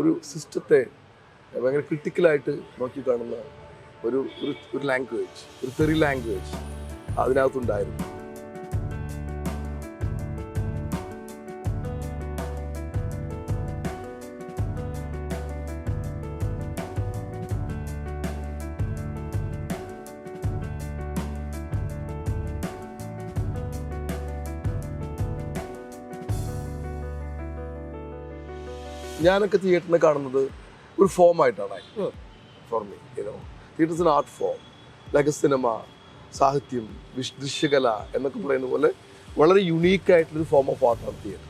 ഒരു സിസ്റ്റത്തെ ഭയങ്കര ക്രിട്ടിക്കലായിട്ട് നോക്കിക്കാണുന്ന ഒരു ഒരു ലാംഗ്വേജ്, ഒരു തെറി ലാംഗ്വേജ് അതിനകത്തുണ്ടായിരുന്നു. ഞാനൊക്കെ തിയേറ്ററിനെ കാണുന്നത് ഒരു ഫോമായിട്ടാണ്. For me theatre is an art form, like a cinema, സാഹിത്യം, ദൃശ്യകല എന്നൊക്കെ പറയുന്ന പോലെ വളരെ യുണീക്ക് ആയിട്ടുള്ളൊരു ഫോം ഓഫ് ആർട്ടാണ് theatre.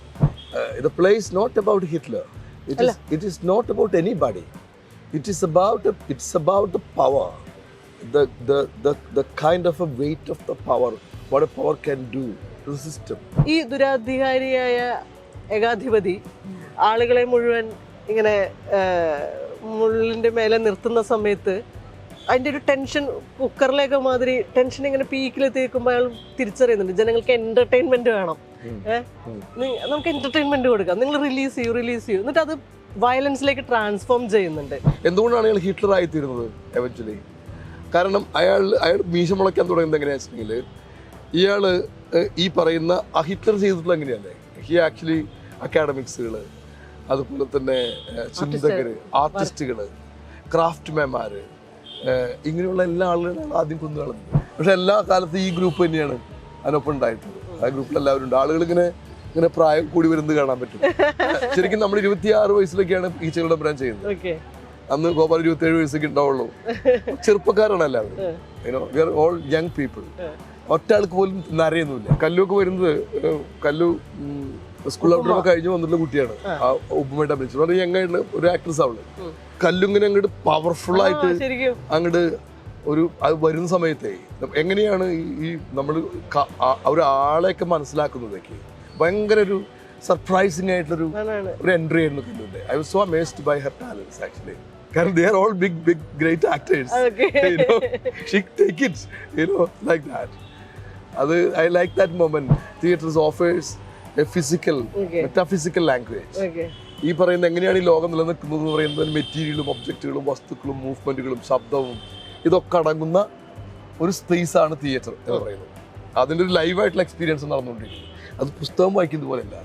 The play is not about Hitler, it is not about anybody, it's about the power, the kind of a weight of the power, what a power can do to the system. ഈ ദുരാധികാരിയായ ഏകാധിപതി ആളുകളെ മുഴുവൻ ഇങ്ങനെ മുള്ളിൻ്റെ മേലെ നിർത്തുന്ന സമയത്ത് അതിൻ്റെ ഒരു tension കുക്കറിലേക്ക് മാതിരി ടെൻഷൻ ഇങ്ങനെ പീക്കിലെത്തിക്കുമ്പോൾ അയാൾ തിരിച്ചറിയുന്നുണ്ട് ജനങ്ങൾക്ക് എന്റർടൈൻമെന്റ് വേണം, നമുക്ക് എന്റർടൈൻമെന്റ് കൊടുക്കാം, നിങ്ങൾ റിലീസ് ചെയ്യൂ, എന്നിട്ട് അത് വയലൻസിലേക്ക് ട്രാൻസ്ഫോം ചെയ്യുന്നുണ്ട്. എന്തുകൊണ്ടാണ് അയാൾ ഹിറ്റ്ലർ ആയിത്തീരുന്നത് എവൻച്വലി? കാരണം അയാൾ മീശ മുളയ്ക്കാൻ തുടങ്ങുന്നത് എങ്ങനെയാണെന്ന് വെച്ചിട്ടുണ്ടെങ്കിൽ ഇയാൾ ഈ പറയുന്ന ആ ഹിറ്റ്ലർ ചെയ്തിട്ടുള്ള എങ്ങനെയല്ലേ, ഹി ആക്ച്വലി അക്കാഡമിക്സുകൾ, അതുപോലെ തന്നെ ചിന്തകര്, ആർട്ടിസ്റ്റുകള്, ക്രാഫ്റ്റ് മാൻമാര്, ഇങ്ങനെയുള്ള എല്ലാ ആളുകളാണ് ആദ്യം കൊന്നു കളഞ്ഞത്. പക്ഷെ എല്ലാ കാലത്തും ഈ ഗ്രൂപ്പ് തന്നെയാണ് അതിനൊപ്പം ഉണ്ടായിട്ടുള്ളത്. ആ ഗ്രൂപ്പിൽ എല്ലാവരും ഉണ്ട്. ആളുകൾ ഇങ്ങനെ പ്രായം കൂടി വരുന്നത് കാണാൻ പറ്റും. ശരിക്കും നമ്മൾ 26 വയസ്സിലൊക്കെയാണ് ഈ ചെറുടെ ബ്രാൻ ചെയ്യുന്നത്. അന്ന് ഗോപാൽ 27 വയസ്സൊക്കെ ഉണ്ടാവുള്ളൂ. ചെറുപ്പക്കാരാണ് എല്ലാവരും, we are all young people. ഒറ്റ ആൾക്ക് പോലും നരയൊന്നുമില്ല. കല്ലുമൊക്കെ വരുന്നത് കല്ലു സ്കൂൾ ഔട്ടൊക്കെ കഴിഞ്ഞ് വന്നിട്ടുള്ള കുട്ടിയാണ്. ആ ഉപ്പുമായിട്ട് അഭിനയിച്ചു വളരെ യങ് ആയിട്ടുള്ള ഒരു ആക്ട്രസ് അവള്. കല്ലുങ്ങനെ അങ്ങോട്ട് പവർഫുൾ ആയിട്ട് അങ്ങോട്ട് ഒരു അത് വരുന്ന സമയത്തേ എങ്ങനെയാണ് ഈ നമ്മൾ ഒരാളെയൊക്കെ മനസ്സിലാക്കുന്നതൊക്കെ ഭയങ്കര ഒരു സർപ്രൈസിംഗ് ആയിട്ടുള്ളൊരു എൻട്രി ആയിരുന്നു കല്ലുവിന്റെ. I was so amazed by her talents actually. കാരണം they are all big great actors. She take it like that. I like that moment. Theatre offers a physical, metaphysical language. ഈ പറയുന്നത് എങ്ങനെയാണ് ഈ ലോകം നിലനിൽക്കുന്നത് എന്ന് പറയുന്നത് മെറ്റീരിയലും ഒബ്ജക്റ്റുകളും വസ്തുക്കളും മൂവ്മെന്റുകളും ശബ്ദവും ഇതൊക്കെ അടങ്ങുന്ന ഒരു സ്പേസ് ആണ് തിയേറ്റർ എന്ന് പറയുന്നത്. അതിൻ്റെ ഒരു ലൈവായിട്ടുള്ള എക്സ്പീരിയൻസ് നടന്നുകൊണ്ടിരിക്കുന്നത്. അത് പുസ്തകം വായിക്കുന്നത് പോലെയല്ല.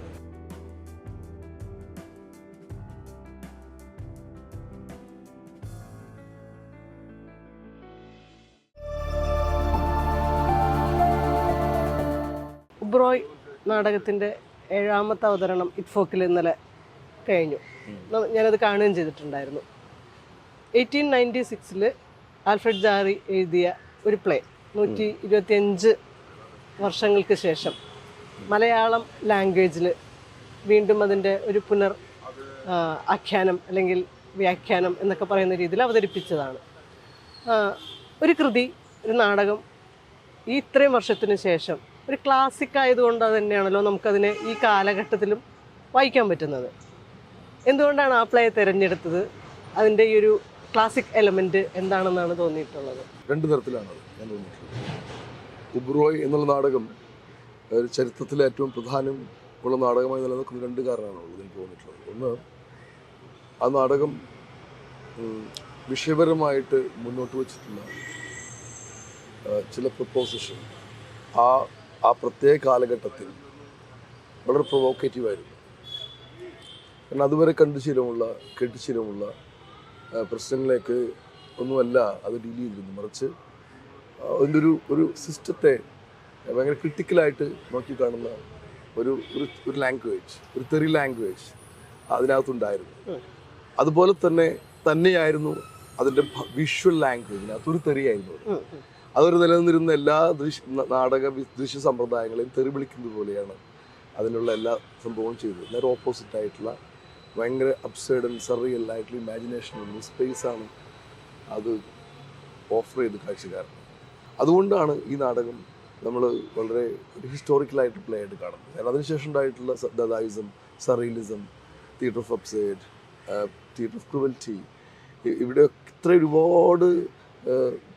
ഉബ്രോയ് നാടകത്തിൻ്റെ 7ാമത്തെ അവതരണം ഇറ്റ്ഫോക്കിൽ ഇന്നലെ കഴിഞ്ഞു. ഞാനത് കാണുകയും ചെയ്തിട്ടുണ്ടായിരുന്നു. 1896 ആൽഫ്രഡ് ജാറി എഴുതിയ ഒരു പ്ലേ 125 വർഷങ്ങൾക്ക് ശേഷം മലയാളം ലാംഗ്വേജിൽ വീണ്ടും അതിൻ്റെ ഒരു ആഖ്യാനം അല്ലെങ്കിൽ വ്യാഖ്യാനം എന്നൊക്കെ പറയുന്ന രീതിയിൽ അവതരിപ്പിച്ചതാണ്. ഒരു കൃതി, ഒരു നാടകം ഈ ഇത്രയും വർഷത്തിന് ശേഷം ഒരു ക്ലാസിക് ആയതുകൊണ്ട് തന്നെയാണല്ലോ നമുക്കതിനെ ഈ കാലഘട്ടത്തിലും വായിക്കാൻ പറ്റുന്നത്. എന്തുകൊണ്ടാണ് ആ പ്ലേ തിരഞ്ഞെടുത്തത്? അതിൻ്റെ ഈ ഒരു ക്ലാസിക് എലമെന്റ് എന്താണെന്നാണ് തോന്നിയിട്ടുള്ളത്? രണ്ട് തരത്തിലാണ് ഞാൻ തോന്നിയിട്ടുള്ളത്. ഉബ്രോയ് എന്നുള്ള നാടകം ചരിത്രത്തിലെ ഏറ്റവും പ്രധാനം ഉള്ള നാടകമായി നിലനിൽക്കുന്ന 2 കാരണമാണ് എനിക്ക് തോന്നിയിട്ടുള്ളത്. ഒന്ന്, ആ നാടകം വിഷയപരമായിട്ട് മുന്നോട്ട് വച്ചിട്ടുള്ള ചില പ്രപ്പോസിഷൻ ആ പ്രത്യേക കാലഘട്ടത്തിൽ വളരെ പ്രൊവോക്കേറ്റീവായിരുന്നു. കാരണം അതുവരെ കേട്ടുശീലമുള്ള പ്രശ്നങ്ങളിലേക്ക് ഒന്നുമല്ല അത് ഡീൽ ചെയ്തിരുന്നു. മറിച്ച് അതിൻ്റെ ഒരു സിസ്റ്റത്തെ ഭയങ്കര ക്രിട്ടിക്കലായിട്ട് നോക്കിക്കാണുന്ന ഒരു ലാംഗ്വേജ്, ഒരു തെറി ലാംഗ്വേജ് അതിനകത്തുണ്ടായിരുന്നു. അതുപോലെ തന്നെയായിരുന്നു അതിൻ്റെ വിഷ്വൽ ലാംഗ്വേജിനകത്തൊരു തെറിയായിരുന്നു. അതൊരു നിലനിന്നിരുന്ന എല്ലാ ദൃശ്യ സമ്പ്രദായങ്ങളെയും തെറി വിളിക്കുന്നത് പോലെയാണ് അതിനുള്ള എല്ലാ സംഭവവും ചെയ്തത്. നേരെ ഓപ്പോസിറ്റായിട്ടുള്ള ഭയങ്കര അബ്സേർഡ് ആൻഡ് സർറിയൽ ആയിട്ടുള്ള ഇമാജിനേഷനുള്ള സ്പേസാണ് അത് ഓഫർ ചെയ്ത് കാഴ്ചക്കാരൻ. അതുകൊണ്ടാണ് ഈ നാടകം നമ്മൾ വളരെ ഹിസ്റ്റോറിക്കലായിട്ട് പ്ലേ ആയിട്ട് കാണുന്നത്. അതിനുശേഷം ഉണ്ടായിട്ടുള്ള ദദായിസം, സറിയലിസം, theatre of absurd, theatre of cruelty, ഇവിടെ ഇത്ര ഒരുപാട്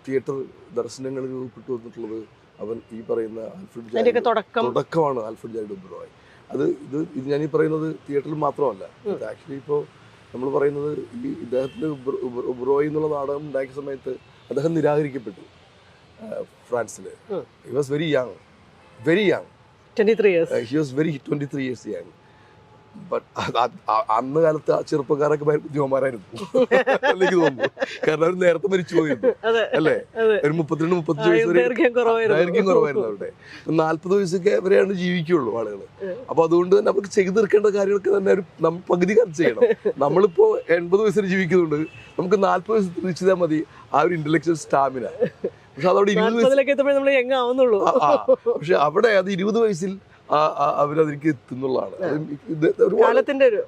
തിയേറ്റർ ദർശനങ്ങൾ രൂപപ്പെട്ടു വന്നിട്ടുള്ളത് അവൻ ഈ പറയുന്ന ആൽഫ്രഡ് ജാരി തുടക്കമാണ്. ആൽഫ്രഡ് ജാരി ഉബ്രോയ്. ഇത് ഞാനീ പറയുന്നത് തിയേറ്ററിൽ മാത്രമല്ല, ആക്ച്വലി ഇപ്പോൾ നമ്മൾ പറയുന്നത് ഈ ഇദ്ദേഹത്തിന് ഉബ്രോയ് എന്നുള്ള നാടകം ഉണ്ടാക്കിയ സമയത്ത് അദ്ദേഹം നിരാകരിക്കപ്പെട്ടു ഫ്രാൻസിൽ. He was very young 23 years. He was 23 years young. But അന്ന് കാലത്ത് ആ ചെറുപ്പക്കാരൊക്കെ ഭയങ്കര ബുദ്ധിമാന്മാരായിരുന്നു എനിക്ക് തോന്നുന്നു. കാരണം അവർ നേരത്തെ മരിച്ചു പോയിരുന്നു അല്ലേ? ഒരു 32-35 വയസ്സ് വരെ ദൈർഘ്യം കുറവായിരുന്നു അവരുടെ. 40 വയസ്സൊക്കെ വരെയാണ് ജീവിക്കുള്ളൂ ആളുകൾ. അപ്പൊ അതുകൊണ്ട് തന്നെ അവർക്ക് ചെയ്തു തീർക്കേണ്ട കാര്യങ്ങളൊക്കെ തന്നെ നമ്മൾ പകുതി കാലം ചെയ്യണം. നമ്മളിപ്പോ 80 വയസ്സിൽ ജീവിക്കുന്നുണ്ട്, നമുക്ക് 40 വയസ്സ് തിരിച്ചാൽ മതി ആ ഒരു ഇന്റലക്ച്വൽ സ്റ്റാമിന. പക്ഷെ അതവിടെ 20 വയസ്സ്, പക്ഷെ അവിടെ അത് 20 വയസ്സിൽ അവരതിലേക്ക് എത്തുന്നുള്ളതാണ്.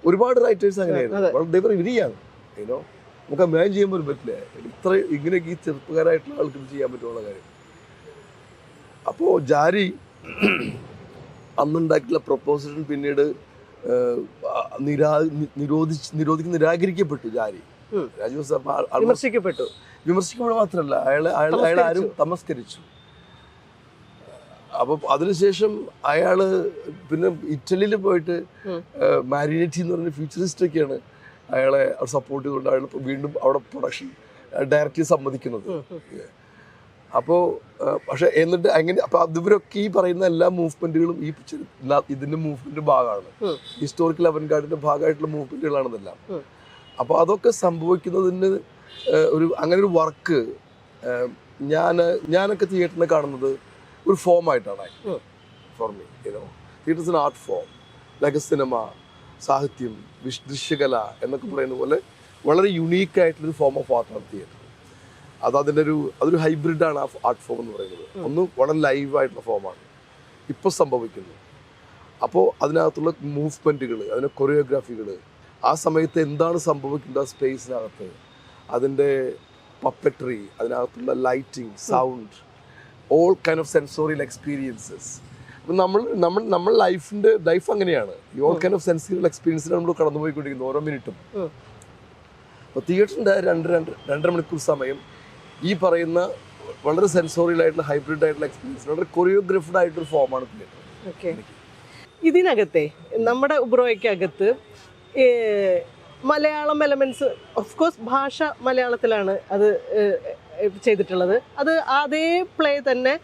ഒരുപാട് റൈറ്റേഴ്സ് അങ്ങനെയായിരുന്നു. നമുക്ക് ഇമാജിൻ ചെയ്യാൻ പോലും പറ്റില്ല ഇത്ര ഇങ്ങനെയൊക്കെ ഈ ചെറുപ്പക്കാരായിട്ടുള്ള ആൾക്ക് ചെയ്യാൻ പറ്റുള്ള കാര്യം. അപ്പോ ജാരി അന്നുണ്ടാക്കിയിട്ടുള്ള പ്രൊപ്പോസൽ പിന്നീട് നിരാകരിക്കപ്പെട്ടു. ജാരി വിമർശിക്കപ്പെട്ടു മാത്രമല്ല, അയാളെ ആരും തമസ്കരിച്ചു. അപ്പൊ അതിനുശേഷം അയാള് പിന്നെ ഇറ്റലിയിൽ പോയിട്ട് മാരിനെറ്റി എന്ന് പറഞ്ഞ ഫ്യൂച്ചറിസ്റ്റ് ഒക്കെയാണ് അയാളെ സപ്പോർട്ട് ചെയ്തുകൊണ്ട് അയാൾ വീണ്ടും അവിടെ പ്രൊഡക്ഷൻ ഡയറക്റ്റ് സമ്മതിക്കുന്നത്. അപ്പോൾ പക്ഷെ എന്നിട്ട് അങ്ങനെ അപ്പൊ ഇവരൊക്കെ ഈ പറയുന്ന എല്ലാ മൂവ്മെന്റുകളും ഇതിന്റെ മൂവ്മെന്റ് ഭാഗമാണ്, ഹിസ്റ്റോറിക്കൽ അവൻഗാർഡിന്റെ ഭാഗമായിട്ടുള്ള മൂവ്മെന്റുകളാണ് ഇതെല്ലാം. അപ്പൊ അതൊക്കെ സംഭവിക്കുന്നതിന് അങ്ങനെ ഒരു വർക്ക് ഞാനൊക്കെ തിയേറ്ററിനെ കാണുന്നത് ഒരു ഫോമായിട്ടാണ്. For me theatre is an art form, like a cinema, സാഹിത്യം, ദൃശ്യകല എന്നൊക്കെ പറയുന്ന പോലെ വളരെ യുണീക്കായിട്ടുള്ളൊരു ഫോം ഓഫ് ആർട്ടാണ് തിയേറ്റർ. അതൊരു ഹൈബ്രിഡാണ് ആ ആർട്ട് ഫോം എന്ന് പറയുന്നത്. ഒന്ന് വളരെ ലൈവായിട്ടുള്ള ഫോമാണ് ഇപ്പോൾ സംഭവിക്കുന്നത്. അപ്പോൾ അതിനകത്തുള്ള മൂവ്മെൻറ്റുകൾ, അതിൻ്റെ കൊറിയോഗ്രാഫികൾ, ആ സമയത്ത് എന്താണ് സംഭവിക്കുന്നത് ആ സ്പേസിനകത്ത്, അതിൻ്റെ പപ്പറ്ററി, അതിനകത്തുള്ള lighting, sound, all kind of sensorial experiences. അപ്പം നമ്മൾ ലൈഫ് അങ്ങനെയാണ്. ഈ ഓൾ കൈൻഡ് ഓഫ് സെൻസോറിയൽ എക്സ്പീരിയൻസിൽ നമ്മൾ കടന്നുപോയിക്കൊണ്ടിരിക്കുന്നത് ഓരോ മിനിറ്റും. അപ്പോൾ തിയേറ്ററിൻ്റെ 2.5 മണിക്കൂർ സമയം ഈ പറയുന്ന വളരെ സെൻസോറിയൽ ആയിട്ടുള്ള ഹൈബ്രിഡ് ആയിട്ടുള്ള എക്സ്പീരിയൻസ്, വളരെ കൊറിയോഗ്രഫഡ് ആയിട്ടൊരു ഫോമാണ് തിയേറ്റർ. ഇതിനകത്തെ നമ്മുടെ ഉബ്രോയ്ക്കകത്ത് മലയാളം എലമെന്റ്സ്, ഓഫ് കോഴ്സ് ഭാഷ മലയാളത്തിലാണ് അത് ചെയ്തിട്ടുള്ളത്. അത് അതേ പ്ലേ തന്നെ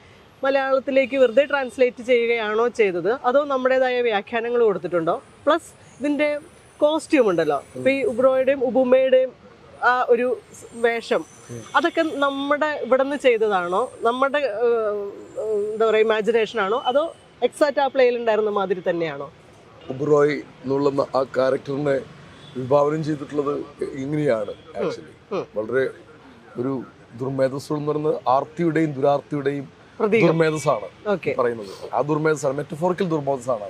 മലയാളത്തിലേക്ക് വെറുതെ ട്രാൻസ്ലേറ്റ് ചെയ്യുകയാണോ ചെയ്തത്, അതോ നമ്മുടേതായ വ്യാഖ്യാനങ്ങൾ കൊടുത്തിട്ടുണ്ടോ? പ്ലസ് ഇതിൻ്റെ കോസ്റ്റ്യൂം ഉണ്ടല്ലോ, ഇപ്പോൾ ഈ ഉബ്രോയുടെയും ഉബുമയുടെയും ആ ഒരു വേഷം, അതൊക്കെ നമ്മുടെ ഇവിടെ നിന്ന് ചെയ്തതാണോ, നമ്മുടെ എന്താ പറയുക ഇമാജിനേഷൻ ആണോ, അതോ എക്സാക്റ്റ് ആ പ്ലേയിൽ ഉണ്ടായിരുന്ന മാതിരി തന്നെയാണോ? ഉബ്രോയ് എന്നുള്ള ആ ക്യാരക്ടറിനെ വിഭാവനം ചെയ്തിട്ടുള്ളത് ഇങ്ങനെയാണ്. ആക്ച്വലി വളരെ ഒരു ദുർമേധസ് എന്ന് പറയുന്നത് ആർത്തിയുടെയും ദുരാർത്തിയുടെയും ദുർമേധസ്സാണ് പറയുന്നത്. ആ ദുർമേധസ്സാണ്, മെറ്റഫോറിക്കൽ ദുർമേധസ്സാണ്.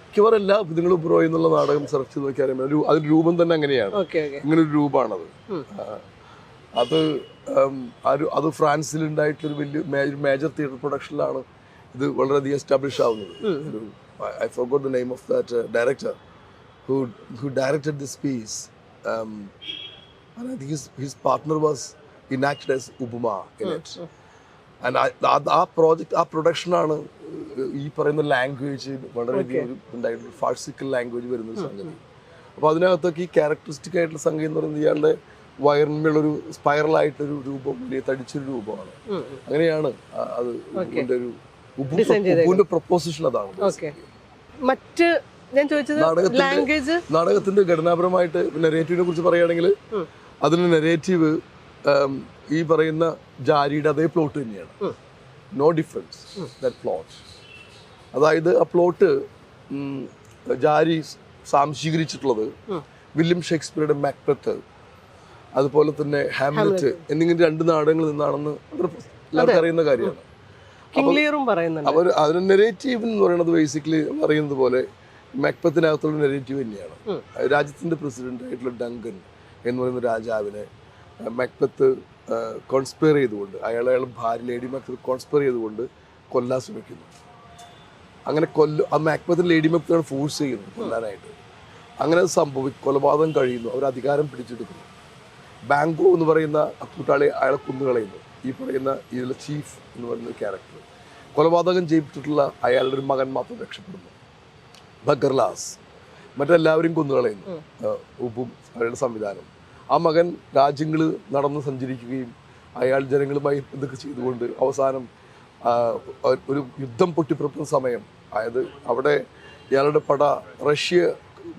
മിക്കവാറെല്ലാ നിങ്ങൾ ഉബ്രോയ് എന്നുള്ള നാടകം സെർച്ച് ചെയ്ത് നോക്കിയാൽ അതിന്റെ രൂപം തന്നെ അങ്ങനെയാണ്. ഇങ്ങനെ ഒരു രൂപമാണത്. അത് ഫ്രാൻസിൽ ഉണ്ടായിട്ടുള്ള ഒരു വലിയ മേജർ തിയേറ്റർ പ്രൊഡക്ഷനിലാണ് ഇത് വളരെയധികം എസ്റ്റാബ്ലിഷ് ആവുന്നത്. I forgot the name of that director who directed this piece. And I think his partner was enacted as Ubuma in it. And ആ പ്രോജക്റ്റ്, ആ പ്രൊഡക്ഷനാണ് ഈ പറയുന്ന ലാംഗ്വേജ് വളരെയധികം ഉണ്ടായിട്ടുള്ള ഫാർസിക്കൽ ലാംഗ്വേജ് വരുന്ന ഒരു സംഗതി. അപ്പോൾ അതിനകത്തൊക്കെ ഈ ക്യാരക്ടറിസ്റ്റിക് ആയിട്ടുള്ള സംഗതി എന്ന് പറയുന്നത് ഇയാളുടെ വയറിനുള്ളൊരു സ്പൈറലായിട്ടൊരു രൂപം, വലിയ തടിച്ചൊരു രൂപമാണ്. അങ്ങനെയാണ് അത് ഒരു ഉബുവിന്റെ പ്രൊപ്പോസിഷൻ. അതാണ് മറ്റ് ഞാൻ ചോദിച്ചത്. നാടകത്തിന്റെ ഘടനാപരമായിട്ട് നെറേറ്റീവിനെ കുറിച്ച് പറയുകയാണെങ്കിൽ അതിന് നെറേറ്റീവ് ഈ പറയുന്ന ജാരിയുടെ അതേ പ്ലോട്ട് തന്നെയാണ്. No difference that plot. അതായത് ആ പ്ലോട്ട് ജാരി സാംശീകരിച്ചിട്ടുള്ളത് വില്യം ഷേക്സ്പിയറുടെ മാക്ബെത്ത്, അതുപോലെ തന്നെ ഹാംലെറ്റ് എന്നിങ്ങനെ 2 നാടകങ്ങളിൽ നിന്നാണെന്ന് എല്ലാവർക്കും അറിയുന്ന കാര്യമാണ്. അവർ അതിന് നെറേറ്റീവ് എന്ന് പറയുന്നത് ബേസിക്കലി അറിയുന്നത് പോലെ മാക്ബെത്തിനകത്തുള്ള നെറേറ്റീവ് തന്നെയാണ്. രാജ്യത്തിന്റെ പ്രസിഡന്റ് ആയിട്ടുള്ള ഡങ്കൻ എന്ന് പറയുന്ന രാജാവിനെ മാക്ബെത്ത് കോൺസ്പയർ ചെയ്തുകൊണ്ട്, അയാളെ ഭാര്യ ലേഡി മാക്ബെത്ത് കോൺസ്പയർ ചെയ്തുകൊണ്ട് കൊല്ലാൻ ശ്രമിക്കുന്നു. അങ്ങനെ ആ മാക്ബെത്തിന് ലേഡി മാക്ബെത്തിനെ ഫോഴ്സ് ചെയ്യുന്നു കൊല്ലാനായിട്ട്. അങ്ങനെ കൊലപാതകം കഴിയുന്നു. അവർ അധികാരം പിടിച്ചെടുക്കുന്നു. ബാങ്കോ എന്ന് പറയുന്ന കൂട്ടാളി അയാളെ കൊന്നുകളയുന്നു. ഈ പറയുന്ന ഇതിലെ ചീഫ് എന്ന് പറയുന്ന ക്യാരക്ടർ കൊലപാതകം ചെയ്തിട്ടുള്ള അയാളുടെ ഒരു മകൻ മാത്രം രക്ഷപ്പെടുന്നു, ബഗർലാസ്. മറ്റെല്ലാവരും കൊന്നുകളയുന്നു. ഉപ്പും അവരുടെ സംവിധാനം. ആ മകൻ രാജ്യങ്ങൾ നടന്ന് സഞ്ചരിക്കുകയും അയാൾ ജനങ്ങളുമായി ഇതൊക്കെ ചെയ്തുകൊണ്ട് അവസാനം ഒരു യുദ്ധം പൊട്ടിപ്പുറത്തുന്ന സമയം, അതായത് അവിടെ ഇയാളുടെ പട റഷ്യ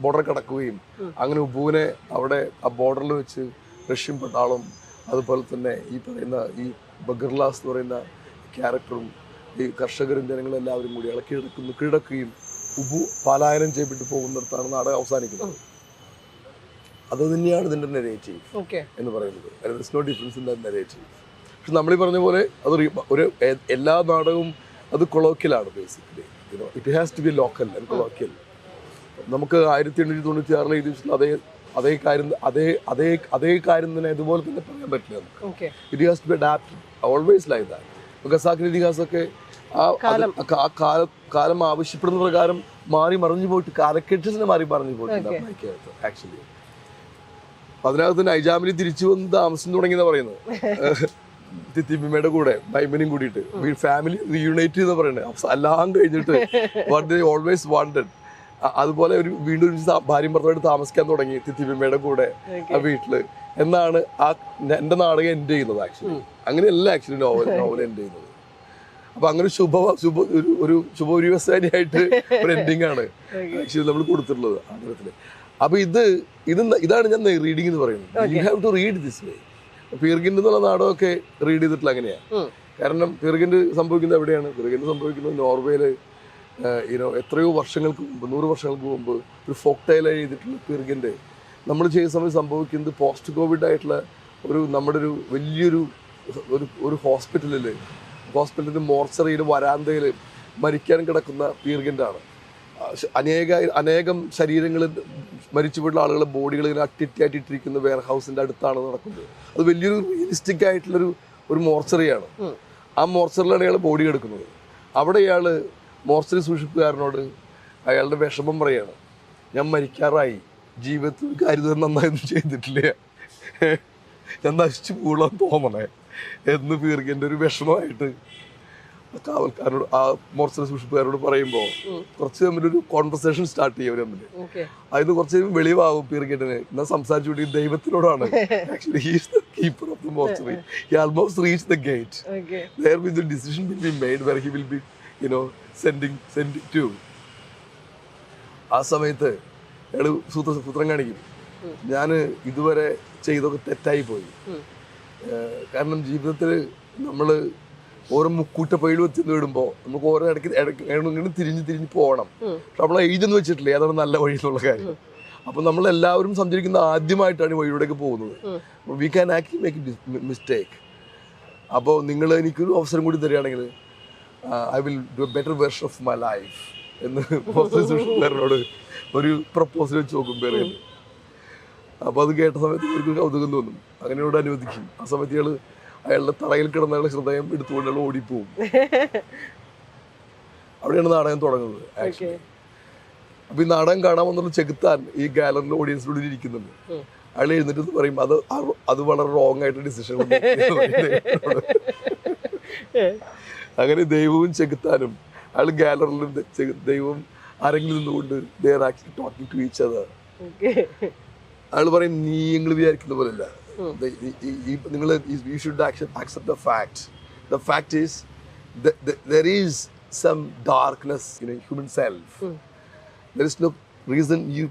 ബോർഡർ കടക്കുകയും അങ്ങനെ ഉപ്പുവിനെ അവിടെ ആ ബോർഡറിൽ വെച്ച് റഷ്യൻ പട്ടാളം അതുപോലെ തന്നെ ഈ പറയുന്ന ഈ ബഗർലാസ് എന്ന് പറയുന്ന ക്യാരക്ടറും ഈ കർഷകരും ജനങ്ങളും എല്ലാവരും കൂടി അയാളെ കീഴടക്കുകയും ഉപ്പു പലായനം ചെയ്യപ്പെട്ട് പോകുന്നിടത്താണ് നാടകം അവസാനിക്കുന്നത്. അത് തന്നെയാണ് ഇതിൻ്റെ നെറേറ്റീവ് എന്ന് പറയുന്നത്. No difference in the narrative. പക്ഷെ നമ്മളീ പറഞ്ഞ പോലെ അത് ഒരു എല്ലാ നാടകവും അത് കൊളോക്കിയലാണ് basically. It has to be local and colloquial. നമുക്ക് 1896 എഴുതി അതേ കാര്യം തന്നെ ഇതുപോലെ തന്നെ പറയാൻ പറ്റില്ല നമുക്ക്. It has to be adapted always like that. ഖസാക്കിന്റെ ഇതിഹാസമൊക്കെ ആ കാലം ആവശ്യപ്പെടുന്ന പ്രകാരം മാറി മറിഞ്ഞു പോയിട്ട് കാലഘട്ടത്തിന് മാറി മറിഞ്ഞു പോയിട്ടുണ്ട് ആക്ച്വലി. അതിനകത്ത് തന്നെ ഐജാമിലി തിരിച്ചു വന്ന് താമസം തുടങ്ങിയെന്ന് പറയുന്നത് തിത്തിബിമ്മയുടെ കൂടെ ബൈബനും കൂടിയിട്ട് ഫാമിലി റീയുണൈറ്റ് എന്ന് പറയുന്നത് എല്ലാം കഴിഞ്ഞിട്ട് വാട്ട് ദേ ഓൾവേസ് വാണ്ടഡ്. അതുപോലെ ഒരു വീണ്ടും ഭാര്യയും ഭർത്താവായിട്ട് താമസിക്കാൻ തുടങ്ങി തിത്തിബിമ്മയുടെ കൂടെ ആ വീട്ടില് എന്നാണ് എൻ്റെ നാടകം എൻഡ് ചെയ്യുന്നത്. ആക്ച്വലി അങ്ങനെയല്ല ആക്ച്വലി നോവൽ എൻഡ് ചെയ്യുന്നത്. അപ്പൊ അങ്ങനെ ഒരു ശുഭവ്യവസായിയായിട്ട് ഒരു എൻഡിങ് ആണ് ആക്ച്വലി നമ്മൾ കൊടുത്തിട്ടുള്ളത് ആഗ്രഹത്തില്. അപ്പൊ ഇതാണ് ഞാൻ റീഡിങ് എന്ന് പറയുന്നത്. You have to read this way. Peer Gynt എന്നുള്ള നാടകമൊക്കെ റീഡ് ചെയ്തിട്ടുള്ള അങ്ങനെയാണ്. കാരണം പീർഗിൻഡ് സംഭവിക്കുന്നത് എവിടെയാണ്? പീർഗിൻഡ് സംഭവിക്കുന്നത് നോർവേയില് എത്രയോ വർഷങ്ങൾക്ക് മുമ്പ്, 100 വർഷങ്ങൾക്ക് മുമ്പ് ഒരു ഫോക്ക് ടൈൽ എഴുതിയിട്ടുള്ള പീർഗിൻഡ് നമ്മൾ ചെയ്യുന്ന സമയത്ത് സംഭവിക്കുന്നത് പോസ്റ്റ് കോവിഡ് ആയിട്ടുള്ള നമ്മുടെ ഒരു വലിയൊരു ഒരു ഹോസ്പിറ്റലിന്റെ മോർച്ചറിയിൽ വരാന്തയിൽ മരിക്കാൻ കിടക്കുന്ന പീർഗിൻഡാണ്. അനേകം ശരീരങ്ങൾ മരിച്ചുപോയിട്ടുള്ള ആളുകളുടെ ബോഡികൾ ഇങ്ങനെ അട്ടിട്ടിയായിട്ടിരിക്കുന്ന വെയർ ഹൗസിന്റെ അടുത്താണ് നടക്കുന്നത്. അത് വലിയൊരു റിയലിസ്റ്റിക് ആയിട്ടുള്ളൊരു മോർച്ചറിയാണ്. ആ മോർച്ചറിലാണ് ഇയാൾ ബോഡി എടുക്കുന്നത്. അവിടെ ഇയാൾ മോർച്ചറി സൂക്ഷിപ്പുകാരനോട് അയാളുടെ വിഷമം പറയാണ്, ഞാൻ മരിക്കാറായി, ജീവിതത്തിൽ കാര്യം നന്നായൊന്നും ചെയ്തിട്ടില്ല, ഞാൻ നശിച്ചു പോകാൻ തോന്നണേ എന്ന് പീർഗിൻ്റെ ഒരു വിഷമമായിട്ട് കാവൽക്കാരോട് ആ മോർച്ചറി സൂക്ഷിപ്പുകാരോട് പറയുമ്പോൾ കുറച്ച് തമ്മിലൊരു കോൺവെർസേഷൻ സ്റ്റാർട്ട് ചെയ്യും അവർ തമ്മിൽ. അതിന് കുറച്ച് വെളിവാകും പീർഗിന് എന്നാൽ സംസാരിച്ചുകൊണ്ട് ദൈവത്തിനോടാണ്. Actually he is the keeper of the mortuary. He almost reach the gate. There will be a decision will be made where he will be sending to. ആ സമയത്ത് അയാള് സൂത്രം കാണിക്കും, ഞാൻ ഇതുവരെ ചെയ്തൊക്കെ തെറ്റായി പോയി. കാരണം ജീവിതത്തിൽ നമ്മൾ ഓരോ മുക്കൂട്ട പൈലും എത്തിന്ന് വിടുമ്പോൾ നമുക്ക് ഓരോ ഇടയ്ക്ക് തിരിഞ്ഞ് പോകണം. പക്ഷെ നമ്മൾ എഴുതെന്ന് വെച്ചിട്ടില്ല ഏതാണ് നല്ല വഴി എന്നുള്ള കാര്യം. അപ്പം നമ്മളെല്ലാവരും സഞ്ചരിക്കുന്ന ആദ്യമായിട്ടാണ് ഈ വഴിയിലൂടെയൊക്കെ പോകുന്നത്. We can actually make mistake. അപ്പോൾ നിങ്ങൾ എനിക്കൊരു അവസരം കൂടി തരികയാണെങ്കിൽ I will do A better version of my life എന്ന് പേരോട് ഒരു പ്രപ്പോസൽ വെച്ച് നോക്കും പേര്. അപ്പോൾ അത് കേട്ട സമയത്ത് ഇവർക്ക് കൗതുകം തോന്നും, അങ്ങനെയോട് അനുവദിക്കും. ആ സമയത്ത് അയാളുടെ തറയിൽ കിടന്ന അയാളുടെ ഹൃദയം എടുത്തുകൊണ്ട് അയാൾ ഓടിപ്പോവും. അവിടെയാണ് നാടകം തുടങ്ങുന്നത് ആക്ച്വലി. അപ്പൊ ഈ നാടകം കാണാൻ വന്നുള്ള ചെകുത്താൻ ഈ ഗാലറിയിലെ ഓഡിയൻസിനുള്ളിൽ ഇരിക്കുന്നുണ്ട്. അയാൾ എഴുന്നേറ്റ് പറയും അത് വളരെ റോങ് ആയിട്ട് ഡിസിഷൻ. അങ്ങനെ ദൈവവും ചെകുത്താനും അയാൾ ഗാലറിയിലും ദൈവം ആരെങ്കിലും നിന്നുകൊണ്ട് they are actually talking to each other. അയാൾ പറയും, നിങ്ങൾ വിചാരിക്കുന്ന പോലെയല്ല, നിങ്ങൾ you should accept the fact. The fact is there is some darkness in a human self. There is no reason you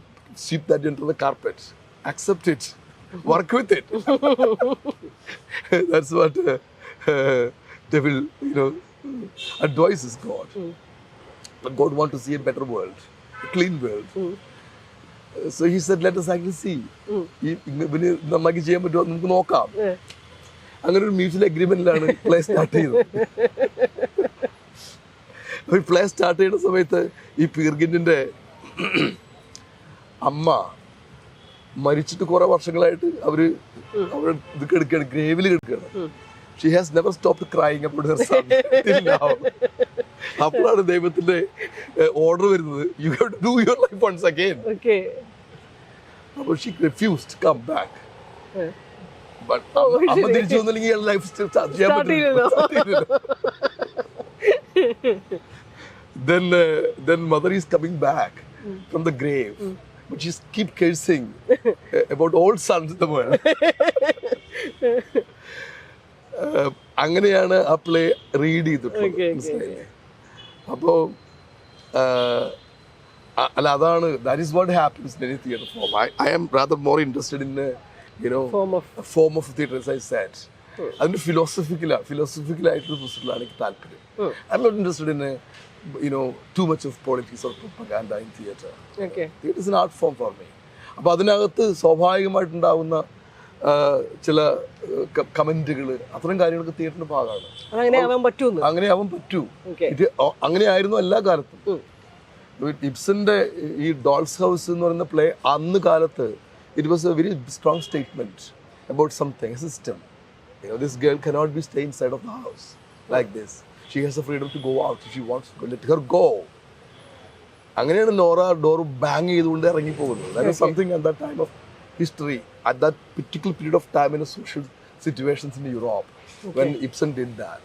sweep that into the carpet. Accept it. Work with it. That's what devil advises God. But God wants to see a better world, a clean world. So he said, let us actually see. ഇവന് നന്നാക്കി ചെയ്യാൻ പറ്റുമോ നമുക്ക് നോക്കാം. അങ്ങനെ ഒരു mutual അഗ്രിമെന്റിലാണ് play start ചെയ്തത്. Play start ചെയ്യുന്ന സമയത്ത് ഈ പീർഗിൻ്റെ അമ്മ മരിച്ചിട്ട് കുറെ വർഷങ്ങളായിട്ട് അവര് ഇത് കിടക്കുകയാണ്, ഗ്രേവിൽ കിടക്കുകയാണ്. She has never stopped crying about her son till now. അപ്പോഴാണ് ദൈവത്തിന്റെ ഓർഡർ വരുന്നത്, you have to do your life once again. അപ്പോൾ she refused to come back. But അമ്മ തിരിച്ചു വന്നില്ലെങ്കിൽ ലൈഫ് സ്റ്റാർട്ട് ചെയ്യാൻ പറ്റില്ല. Then mother is coming back from the grave. but she keep cursing about all sons in the world. അങ്ങനെയാണ് ആ play read ചെയ്തിട്ടുള്ളത്. അപ്പോൾ അല്ല, അതാണ് that is what happens in any theatre form. I am rather more interested in form of theatre, as I said. അതിന്റെ ഫിലോസഫിക്കലായിട്ടുള്ള പുസ്തകത്തിലാണ് എനിക്ക് താല്പര്യം. I am not interested in too much of politics or propaganda in theatre. Theatre is an art form for me. അപ്പോൾ അതിനകത്ത് സ്വാഭാവികമായിട്ടുണ്ടാവുന്ന ചില കമന്റുകൾ, അത്തരം കാര്യങ്ങളൊക്കെ തിയേറ്ററിന്റെ ഭാഗമാണ്. അങ്ങനെ ആവാൻ പറ്റൂ. അങ്ങനെയായിരുന്നു എല്ലാ കാലത്തും. ഇബ്സന്റെ ഈ ഡോൾസ് ഹൗസ് എന്ന് പറയുന്ന പ്ലേ അന്ന് കാലത്ത് it was A very strong statement about something, A system. This girl cannot be stay inside of the house like this. She has the freedom to go out if she wants to. Let her go. അങ്ങനെയാണ് Nora door bang ചെയ്തുകൊണ്ട് ഇറങ്ങി പോകുന്നത്. That is something at that time of history, at that particular period of time in a social situations in Europe, when Ibsen did that.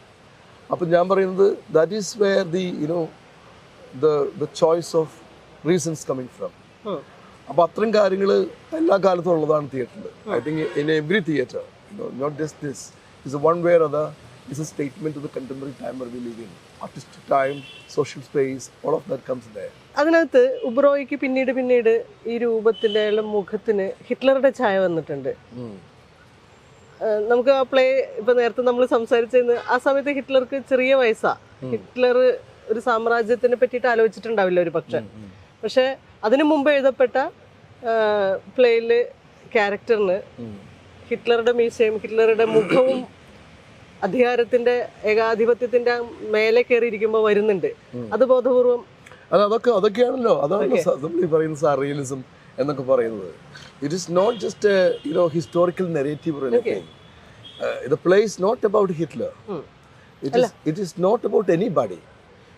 അപ്പോൾ ഞാൻ പറയുന്നത് that is where the choice of reasons coming from. അപ്പോൾ അത്തരം കാര്യങ്ങൾ എല്ലാ കാലത്തും ഉള്ളതാണ് തിയേറ്ററിൽ. I think in every theatre, not just this, is one way or other. It's a statement to the contemporary time where we live in. Artistic time, social space, all of that comes there. അതിനകത്ത് ഉബ്രോയ്ക്ക് പിന്നീട് ഈ രൂപത്തിന്റെ മുഖത്തിന് ഹിറ്റ്ലറുടെ ഛായ വന്നിട്ടുണ്ട്. നമുക്ക് ആ play ഇപ്പൊ നേരത്തെ നമ്മൾ സംസാരിച്ചത് ആ സമയത്ത് ഹിറ്റ്ലർക്ക് ചെറിയ വയസ്സാ. ഹിറ്റ്ലർ ഒരു സാമ്രാജ്യത്തിനെ പറ്റിയിട്ട് ആലോചിച്ചിട്ടുണ്ടാവില്ല ഒരു പക്ഷെ അതിനു മുമ്പ് എഴുതപ്പെട്ട പ്ലേയില് ക്യാരക്ടറിന് ഹിറ്റ്ലറുടെ മീശയും ഹിറ്റ്ലറുടെ മുഖവും അധികാരത്തിന്റെ ഏകാധിപത്യത്തിന്റെ മേലെ കയറിയിരിക്കുമ്പോൾ വരുന്നുണ്ട്. അത് ബോധപൂർവം അതൊക്കെയാണല്ലോ, അതാണ് നമ്മൾ ഈ പറയുന്ന സർറിയലിസം എന്നൊക്കെ പറയുന്നത്. It is not just historical narrative or anything. The play is not about Hitler. It is not about anybody.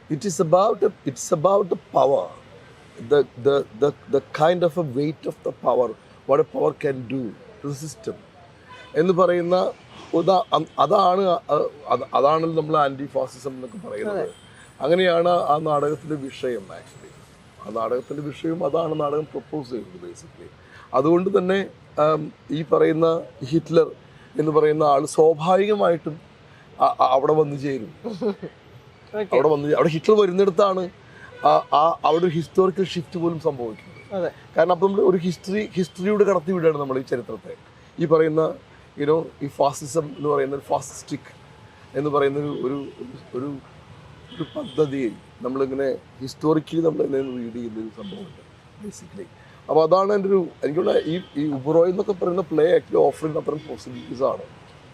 It's about the power, the kind of a weight of the power, what a power can do to the system എന്ന് പറയുന്ന അതാണല്ലോ നമ്മൾ anti ഫാസിസം എന്നൊക്കെ പറയുന്നത്. അങ്ങനെയാണ് ആ നാടകത്തിന്റെ വിഷയം. ആക്ച്വലി ആ നാടകത്തിന്റെ വിഷയം അതാണ് നാടകം പ്രപ്പോസ് ചെയ്യുന്നത് ബേസിക്കലി. അതുകൊണ്ട് തന്നെ ഈ പറയുന്ന ഹിറ്റ്ലർ എന്ന് പറയുന്ന ആൾ സ്വാഭാവികമായിട്ടും അവിടെ വന്നു ചേരും. അവിടെ ഹിറ്റ്ലർ വരുന്നിടത്താണ് അവിടെ ഒരു ഹിസ്റ്റോറിക്കൽ ഷിഫ്റ്റ് പോലും സംഭവിക്കുന്നത്. കാരണം അപ്പം നമ്മൾ ഒരു ഹിസ്റ്ററിയോട് കടത്തി വിടുകയാണ് നമ്മൾ ഈ ചരിത്രത്തെ. ഈ പറയുന്ന ഈ ഫാസിസം എന്ന് പറയുന്ന ഫാസിസ്റ്റിക് എന്ന് പറയുന്ന ഒരു ഒരു ഒരു പദ്ധതിയിൽ നമ്മളിങ്ങനെ ഹിസ്റ്റോറിക്കലി നമ്മൾ റീഡ് ചെയ്യുന്ന ഒരു സംഭവമുണ്ട് ബേസിക്കലി. അപ്പോൾ അതാണ് എൻ്റെ എനിക്കുള്ള ഈ ഉബ്രോയ് എന്നൊക്കെ പറയുന്ന പ്ലേ ആക്ച്വലി ഓഫർ ചെയ്യുന്ന അത്തരം പോസിബിലിറ്റീസ് ആണ്.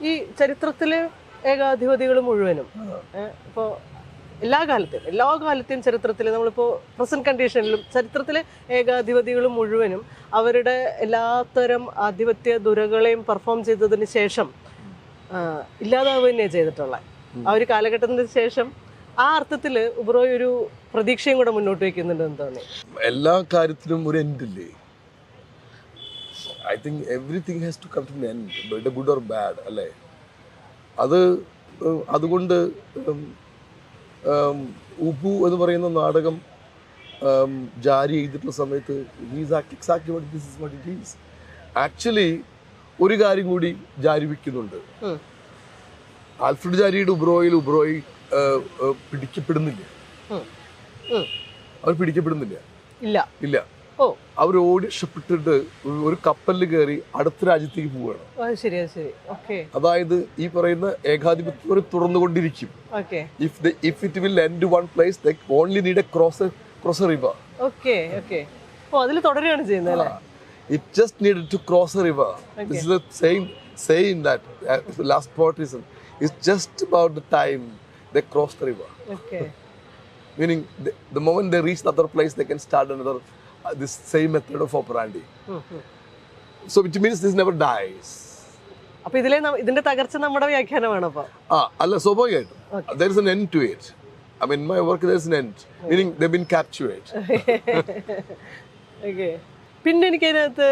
ഈ ചരിത്രത്തിലെ ഏകാധിപതികൾ മുഴുവനും ഇപ്പോൾ എല്ലാ കാലത്തെയും ചരിത്രത്തിൽ നമ്മളിപ്പോൾ പ്രസന്റ് കണ്ടീഷനിലും ചരിത്രത്തിലെ ഏകാധിപതികൾ മുഴുവനും അവരുടെ എല്ലാത്തരം ആധിപത്യ ദുരകളെയും പെർഫോം ചെയ്തതിന് ശേഷം ഇല്ലാതാവുക തന്നെയാണ് ചെയ്തിട്ടുള്ളത്. ആ ഒരു കാലഘട്ടത്തിന് ശേഷം ആ അർത്ഥത്തിൽ ഉബ്രോയ് ഒരു പ്രതീക്ഷയും കൂടെ മുന്നോട്ട് വയ്ക്കുന്നുണ്ടെന്ന് തോന്നി. എല്ലാ കാര്യത്തിലും ഒരു എൻഡ് ഇല്ലേ? I think everything has to come to an end, better good or bad അല്ലേ? അതുകൊണ്ട് ഉബു എന്ന് പറയുന്ന നാടകം ജാരി ചെയ്തിട്ടുള്ള സമയത്ത് ആക്ച്വലി ഒരു കാര്യം കൂടി ജാരി വയ്ക്കുന്നുണ്ട്. ആൽഫ്രഡ് ജാരിയുടെ ഉബ്രോയ് പിടിക്കപ്പെടുന്നില്ല. അവർ പിടിക്കപ്പെടുന്നില്ല. ഇല്ല. അവർ ഓടി രക്ഷപ്പെട്ടിട്ട് ഒരു കപ്പലിൽ കയറി അടുത്ത രാജ്യത്തേക്ക് പോവുകയാണ്. അതായത് ഈ പറയുന്ന ഏകാധിപത്യം തുടർന്നുകൊണ്ടിരിക്കും. If it will end one place, they only need a cross a river. It just needed to cross a river. This is the saying that last part is it's just about the time they cross the river. Meaning the moment they reach the other place, they can start another this same method of operandi. So which means this never dies. അപ്പോൾ ഇതിന്റെ തകർച്ച നമ്മുടെ വ്യാഖ്യാനമാണ്. അപ്പോൾ അല്ല, സ്വാഭാവികമായിട്ടും there is an end to it. I mean, in my work there is an end, meaning they've been captured. പിന്നെ എനിക്കതിനകത്ത്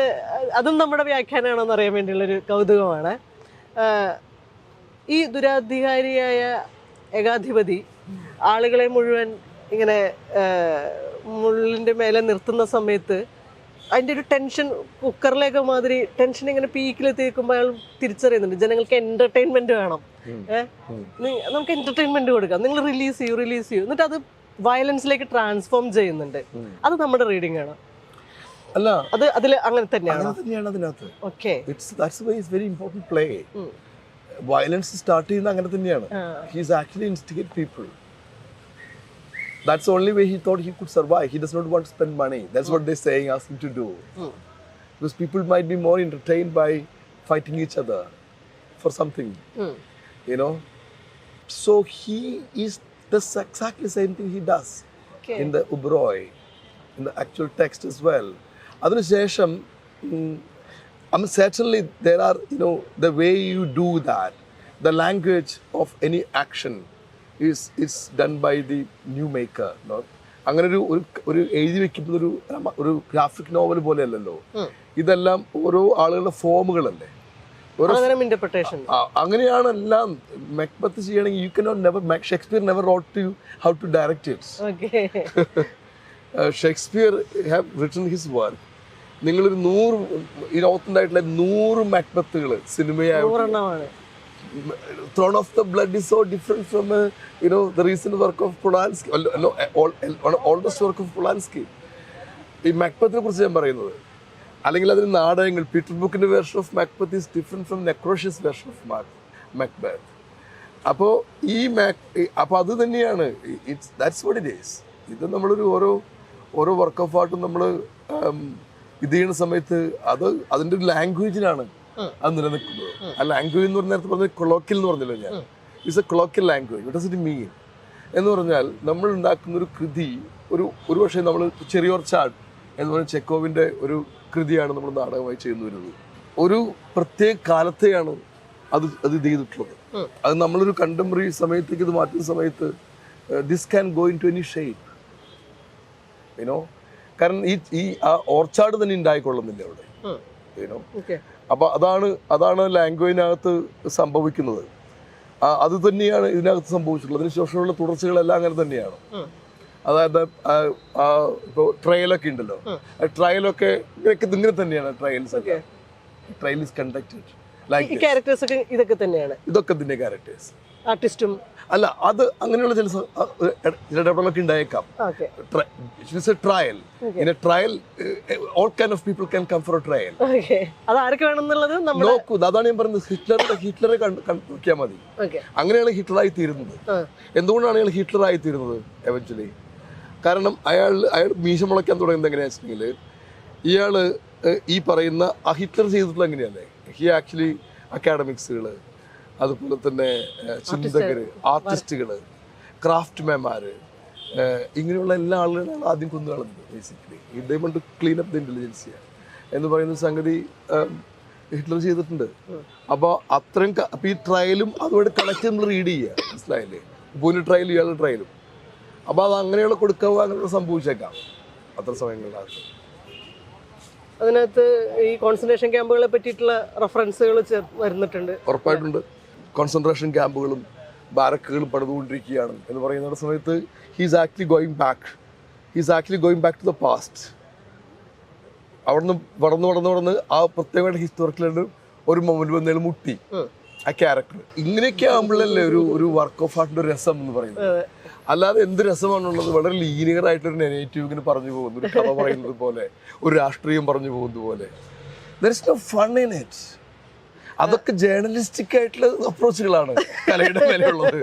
അതും നമ്മുടെ വ്യാഖ്യാനമാണോന്ന് അറിയാൻ വേണ്ടിയുള്ളൊരു കൗതുകമാണ്. ഈ ദുരാധികാരിയായ ഏകാധിപതി ആളുകളെ മുഴുവൻ ഇങ്ങനെ മുള്ളിൻ്റെ മേലെ നിർത്തുന്ന സമയത്ത് അതിന്റെ ഒരു ടെൻഷൻ കുക്കറിലേക്ക് മാതിരി ടെൻഷൻ ഇങ്ങനെ പീക്കിലെത്തി നിൽക്കുമ്പോൾ അയാൾ തിരിച്ചറിയുന്നുണ്ട് ജനങ്ങൾക്ക് എന്റർടൈൻമെന്റ് വേണം. നമുക്ക് എന്റർടൈൻമെന്റ് കൊടുക്കാം, നിങ്ങൾ റിലീസ് ചെയ്യൂ എന്നിട്ട് അത് വയലൻസിലേക്ക് ട്രാൻസ്ഫോം ചെയ്യുന്നുണ്ട്. അത് നമ്മുടെ റീഡിംഗ് ആണ്. അല്ല, അത് അതിൽ അങ്ങനെ തന്നെയാണ് അതിനകത്ത്. Okay, that's why it's very important play. Violence start ചെയ്യുന്നത് അങ്ങനെ തന്നെയാണ്. He's actually instigate people. That's the only way he thought he could survive. He does not want to spend money. That's what they're saying, ask him to do. Because people might be more entertained by fighting each other for something. You know? So he does exactly the same thing he does in the Uberoi, in the actual text as well. Adinashesham, I mean, certainly there are, you know, the way you do that, the language of any action is done by the new maker. No? അങ്ങനെ ഒരു എഴുതി വെക്കുന്ന ഒരു graphic novel പോലെ അല്ലല്ലോ ഇതെല്ലാം. ഓരോ ആളുകളുടെ ഫോമുകളല്ലേ, അങ്ങനെയാണ് എല്ലാം. മെക്ബത്ത് ചെയ്യണമെങ്കിൽ you cannot never, Shakespeare never wrote to how to direct it. Shakespeare have written his work. നിങ്ങളൊരു 100 ഈ ലോകത്തുണ്ടായിട്ടുള്ള 100 മെക്ബത്തുകൾ സിനിമയായി. Throne of the Blood is so different from you know, the recent work of Polanski. No, oldest work of Polanski. ഈ മാക്ബത്തിനെ കുറിച്ച് ഞാൻ പറയുന്നത്. അല്ലെങ്കിൽ അതിന് നാടകങ്ങൾ, പീറ്റർ ബുക്കിന്റെ version of Macbeth is different from Nekrosius version of Macbeth. അപ്പോൾ അപ്പോൾ അത് തന്നെയാണ്. That's what it is. ഇത് നമ്മളൊരു ഓരോ വർക്ക് ഓഫ് ആർട്ടും നമ്മൾ ഇത് ചെയ്യുന്ന സമയത്ത് അതിൻ്റെ ഒരു ലാംഗ്വേജിനാണ് അത് നിലനിൽക്കുന്നത്. ആ ലാംഗ്വേജ് എന്ന് പറഞ്ഞ നേരത്തെ പറഞ്ഞ കൊളോക്കിയൽ എന്ന് പറഞ്ഞല്ലോ ഞാൻ. It's A colloquial language. What does it mean എന്ന് പറഞ്ഞാൽ നമ്മൾ ഉണ്ടാക്കുന്ന ഒരു കൃതി ഒരു പക്ഷേ നമ്മൾ ചെറിയോർ ചാഡ് എന്ന് പറഞ്ഞ ചെക്കോവിൻ്റെ ഒരു കൃതിയാണ് നമ്മൾ നാടകമായി ചെയ്യുന്നു വരുന്നത്. ഒരു പ്രത്യേക കാലത്തെയാണ് അത് ഇത് ചെയ്തിട്ടുള്ളത്. അത് നമ്മളൊരു കണ്ടംപററി സമയത്തേക്ക് ഇത് മാറ്റുന്ന സമയത്ത് this can go into any shape, you know. കാരണം ഈ ഓർച്ചാഡ് തന്നെ ഉണ്ടായിക്കൊള്ളുന്നില്ല അവിടെ, യുനോ. അപ്പോൾ അതാണ് ലാംഗ്വേജിനകത്ത് സംഭവിക്കുന്നത്. അത് തന്നെയാണ് ഇതിനകത്ത് സംഭവിച്ചിട്ടുള്ളത്. അതിനുശേഷമുള്ള തുടർച്ചകളെല്ലാം അങ്ങനെ തന്നെയാണ്. അതായത് ഇപ്പോൾ ട്രയലൊക്കെ ഉണ്ടല്ലോ, ട്രയലൊക്കെ ഇങ്ങനെ തന്നെയാണ്. ട്രയൽ ഇസ് കണ്ടക്റ്റഡ് ലൈക്ക് ഇതൊക്കെ തന്നെ ക്യാരക്ടേഴ്സ്. ആർട്ടിസ്റ്റും അല്ല, അത് അങ്ങനെയുള്ള ചില ഇടപെടലൊക്കെ ഉണ്ടായേക്കാം. Trial in a trial all kind of people can come for a trial. നോക്കൂ, അതാണ് ഞാൻ പറയുന്നത്. ഹിറ്റ്ലറെ നോക്കിയാൽ മതി. അങ്ങനെയാണ് ഹിറ്റ്ലറായി തീരുന്നത്. എന്തുകൊണ്ടാണ് അയാൾ ഹിറ്റ്ലറായി തീരുന്നത് എവൻച്വലി? കാരണം അയാൾ മീശ മുളയ്ക്കാൻ തുടങ്ങുന്നത് എങ്ങനെയാണെന്ന് വെച്ചിട്ടുണ്ടെങ്കിൽ, ഇയാൾ ഈ പറയുന്ന ഹിറ്റ്ലർ ചെയ്തിട്ടുള്ള എങ്ങനെയല്ലേ, ഹി ആക്ച്വലി അക്കാഡമിക്സുകൾ, അതുപോലെ തന്നെ ചിന്തകർ, ആർട്ടിസ്റ്റുകൾ, ക്രാഫ്റ്റ് മാൻമാർ, ഇങ്ങനെയുള്ള എല്ലാ ആളുകളാണ് ആദ്യം കൊന്നു കളഞ്ഞത്. Basically they want to clean up the intelligentsia എന്ന് പറയുന്ന സംഗതി ഹിറ്റ്ലർ ചെയ്തിട്ടുണ്ട്. അപ്പോൾ അപ്പോൾ ഈ ട്രയലും അതുമായിട്ട് കണക്ട് നമ്മൾ റീഡ് ചെയ്യുക, മനസ്സിലായില്ലേ? ഇപ്പോൾ ട്രയലും ഇയാളുടെ ട്രയലും. അപ്പോൾ അത് അങ്ങനെയുള്ള കൊടുക്കാവോ, അങ്ങനെയുള്ള സംഭവിച്ചേക്കാം അത്ര സമയങ്ങളിനകത്ത്. അതിനകത്ത് ഈ കോൺസെൻട്രേഷൻ ക്യാമ്പുകളെ പറ്റിയിട്ടുള്ള റെഫറൻസുകൾ വരുന്നിട്ടുണ്ട്. ഉറപ്പായിട്ടുണ്ട്. കോൺസെൻട്രേഷൻ ക്യാമ്പുകളും ബാരക്കുകളും പണിതുകൊണ്ടിരിക്കുകയാണ് എന്ന് പറയുന്ന സമയത്ത് he's actually going back to the past. അവിടുന്ന് വളർന്ന് ആ പ്രത്യേകമായിട്ട് ഹിസ്റ്റോറിക്കലായിട്ട് ഒരു മൊമെന്റ് വന്നതിൽ മുട്ടി ആ ക്യാരക്ടർ. ഇങ്ങനെയൊക്കെ ആകുമ്പോഴല്ലേ ഒരു വർക്ക് ഓഫ് ആർട്ടിന്റെ ഒരു രസം എന്ന് പറയുന്നത്. അല്ലാതെ എന്ത് രസമാണുള്ളത്? വളരെ ലീനിയർ ആയിട്ടൊരു നെഗറ്റീവ് ഇങ്ങനെ പറഞ്ഞു പോകുന്നു, ഒരു കഥ പറയുന്നത് പോലെ, ഒരു രാഷ്ട്രീയം പറഞ്ഞു പോകുന്നത് പോലെ. There is no fun in it. അതൊക്കെ ജേർണലിസ്റ്റിക് ആയിട്ടുള്ള അപ്രോച്ചുകളാണ് കലയുടെ മേലെയുള്ളത്.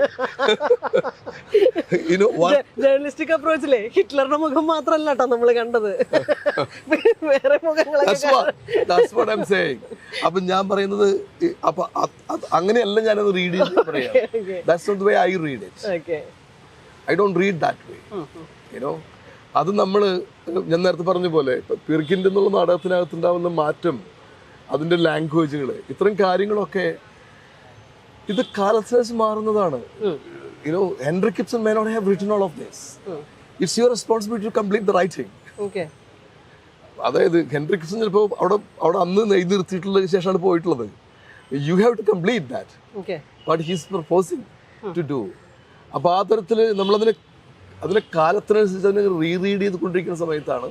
ജേർണലിസ്റ്റിക് അപ്രോച്ചിലെ ഹിറ്റ്ലറുടെ മുഖം മാത്രമല്ല കേട്ടോ നമ്മൾ കണ്ടത്, വേറെ അപ്പൊ ഞാൻ പറയുന്നത്, അപ്പൊ അങ്ങനെയല്ല ഞാനത് റീഡ് ചെയ്ത് പറയാം. That's not the way I read it. I don't read that way, you know. അത് നമ്മൾ ഞാൻ നേരത്തെ പറഞ്ഞ പോലെ പിർക്കിൻ്റെ എന്നുള്ള നാടകത്തിനകത്തുണ്ടാവുന്ന മാറ്റം, അതിൻ്റെ ലാംഗ്വേജുകൾ, ഇത്തരം കാര്യങ്ങളൊക്കെ ഇത് കാലത്തിനനുസരിച്ച് മാറുന്നതാണ്. You know, Henrik Ibsen may not have written all of this. It's your responsibility to complete the writing. അതായത് ഹെൻറിക് കിപ്സൺ ചിലപ്പോൾ അവിടെ അന്ന് എഴുതി നിർത്തിയിട്ടുള്ള ശേഷമാണ് പോയിട്ടുള്ളത്. You have to complete that what he's proposing to do. അപ്പോൾ ആ തരത്തിൽ നമ്മളതിനെ കാലത്തിനനുസരിച്ച് അതിനെ റീഡ് ചെയ്തുകൊണ്ടിരിക്കുന്ന സമയത്താണ്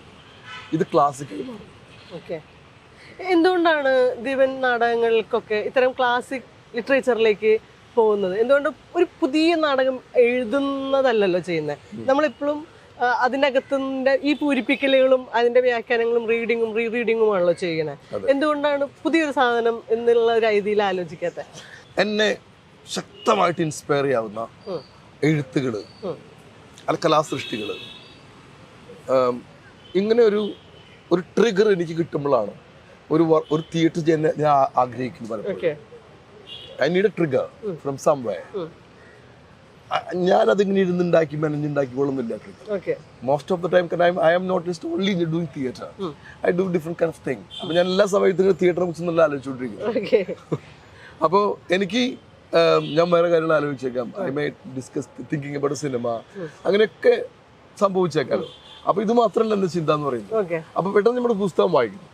ഇത് ക്ലാസിക്കൽ മാറും. ഓക്കെ. എന്തുകൊണ്ടാണ് ദീപൻ നാടകങ്ങൾക്കൊക്കെ ഇത്തരം ക്ലാസിക് ലിറ്ററേച്ചറിലേക്ക് പോകുന്നത്? എന്തുകൊണ്ട് ഒരു പുതിയ നാടകം എഴുതുന്നതല്ലല്ലോ ചെയ്യുന്നത്? നമ്മളെപ്പോഴും അതിനകത്തിന്റെ ഈ പൂരിപ്പിക്കലുകളും അതിന്റെ വ്യാഖ്യാനങ്ങളും റീഡിങ്ങും റീഡിങ്ങുമാണല്ലോ ചെയ്യണേ. എന്തുകൊണ്ടാണ് പുതിയൊരു സാധനം എന്നുള്ള ഒരു ഐഡിയയിൽ ആലോചിക്കാത്ത? എന്നെ ശക്തമായിട്ട് ഇൻസ്പയർ ചെയ്യാവുന്ന എഴുത്തുകള് അല്ല കലാസൃഷ്ടികള് ഇങ്ങനെ ഒരു ട്രിഗർ എനിക്ക് കിട്ടുമ്പോഴാണ് ഒരു തിയേറ്റർ ചെയ്യാൻ ഞാൻ ആഗ്രഹിക്കുന്നു പലപ്പോഴും. I need a trigger from someway. ഞാൻ അതിങ്ങനെ ഇരുന്നുണ്ടാക്കി മെനഞ്ഞുണ്ടാക്കിക്കൊള്ളുന്നില്ല trigger. Most of the time I am not just only doing theatre, I do different kind of thing. അപ്പൊ ഞാൻ എല്ലാ സമയത്തും തിയേറ്ററെ കുറിച്ച് നല്ല ആലോചിച്ചുകൊണ്ടിരിക്കുന്നു. അപ്പോൾ എനിക്ക് ഞാൻ വേറെ കാര്യങ്ങൾ ആലോചിച്ചേക്കാം. I may discuss thinking about cinema, അങ്ങനെയൊക്കെ സംഭവിച്ചേക്കാലോ. അപ്പൊ ഇത് മാത്രമല്ല എന്റെ ചിന്ത എന്ന് പറയുന്നത്. അപ്പൊ പെട്ടെന്ന് നമ്മുടെ പുസ്തകം വായിക്കുന്നു,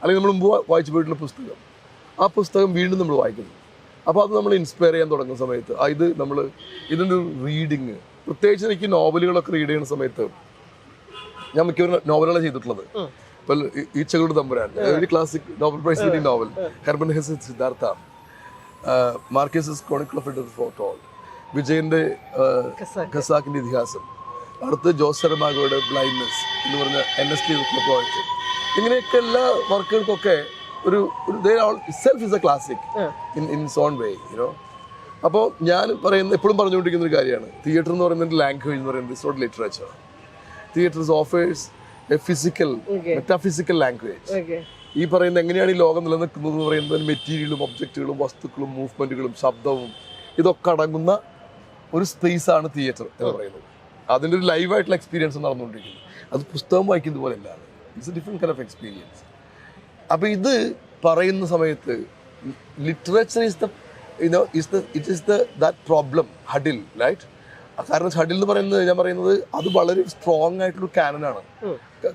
അല്ലെങ്കിൽ നമ്മൾ മുമ്പ് വായിച്ചു പോയിട്ടുള്ള പുസ്തകം, ആ പുസ്തകം വീണ്ടും നമ്മൾ വായിക്കുന്നു. അപ്പോൾ അത് നമ്മൾ ഇൻസ്പയർ ചെയ്യാൻ തുടങ്ങുന്ന സമയത്ത് ഇതിൻ്റെ ഒരു റീഡിങ്, പ്രത്യേകിച്ച് എനിക്ക് നോവലുകളൊക്കെ റീഡ് ചെയ്യുന്ന സമയത്ത് ഞാൻ മിക്കവാറും നോവലുകളാണ് ചെയ്തിട്ടുള്ളത്. ഇപ്പോൾ ഈച്ചകളുടെ തമ്പുരാൻ, ഒരു classic novel prize winning novel, Hermann ഹെസെറ്റ് Siddhartha, Marquez's chronicle of a foretold, വിജയന്റെ ഖസാക്കിന്റെ ഇതിഹാസം, അടുത്ത് ജോസ് സരമാഗോയുടെ ബ്ലൈൻഡ്നെസ് എന്ന് പറഞ്ഞ NSK പ്രോജക്റ്റ്, ഇങ്ങനെയൊക്കെ എല്ലാ വർക്കുകൾക്കൊക്കെ ഒരു self is A classic in its on way, you know. അപ്പോൾ ഞാൻ എപ്പോഴും പറഞ്ഞുകൊണ്ടിരിക്കുന്ന ഒരു കാര്യമാണ്, തിയേറ്റർ എന്ന് പറയുന്നത് ലാംഗ്വേജ് എന്ന് പറയുന്നത് it's not literature. Theatre offers a physical metaphysical language. ഈ പറയുന്ന എങ്ങനെയാണ് ഈ ലോകം നിലനിൽക്കുന്നത് എന്ന് പറയുന്നത് മെറ്റീരിയലും ഒബ്ജക്റ്റുകളും വസ്തുക്കളും മൂവ്മെന്റുകളും ശബ്ദവും ഇതൊക്കെ അടങ്ങുന്ന ഒരു സ്പേസാണ് തിയേറ്റർ എന്ന് പറയുന്നത്. അതിൻ്റെ ഒരു ലൈവായിട്ടുള്ള എക്സ്പീരിയൻസ് നടന്നുകൊണ്ടിരിക്കുന്നത്. അത് പുസ്തകം വായിക്കുന്നത് പോലെ അല്ലാതെ it's A different kind of experience. അപ്പോൾ ഇത് പറയുന്ന സമയത്ത് ലിറ്ററേച്ചർ ദാറ്റ് പ്രോബ്ലം ഹഡിൽ, റൈറ്റ്? കാരണം ഹഡിൽ എന്ന് പറയുന്നത് ഞാൻ പറയുന്നത് അത് വളരെ സ്ട്രോങ് ആയിട്ടുള്ള കാനനാണ്.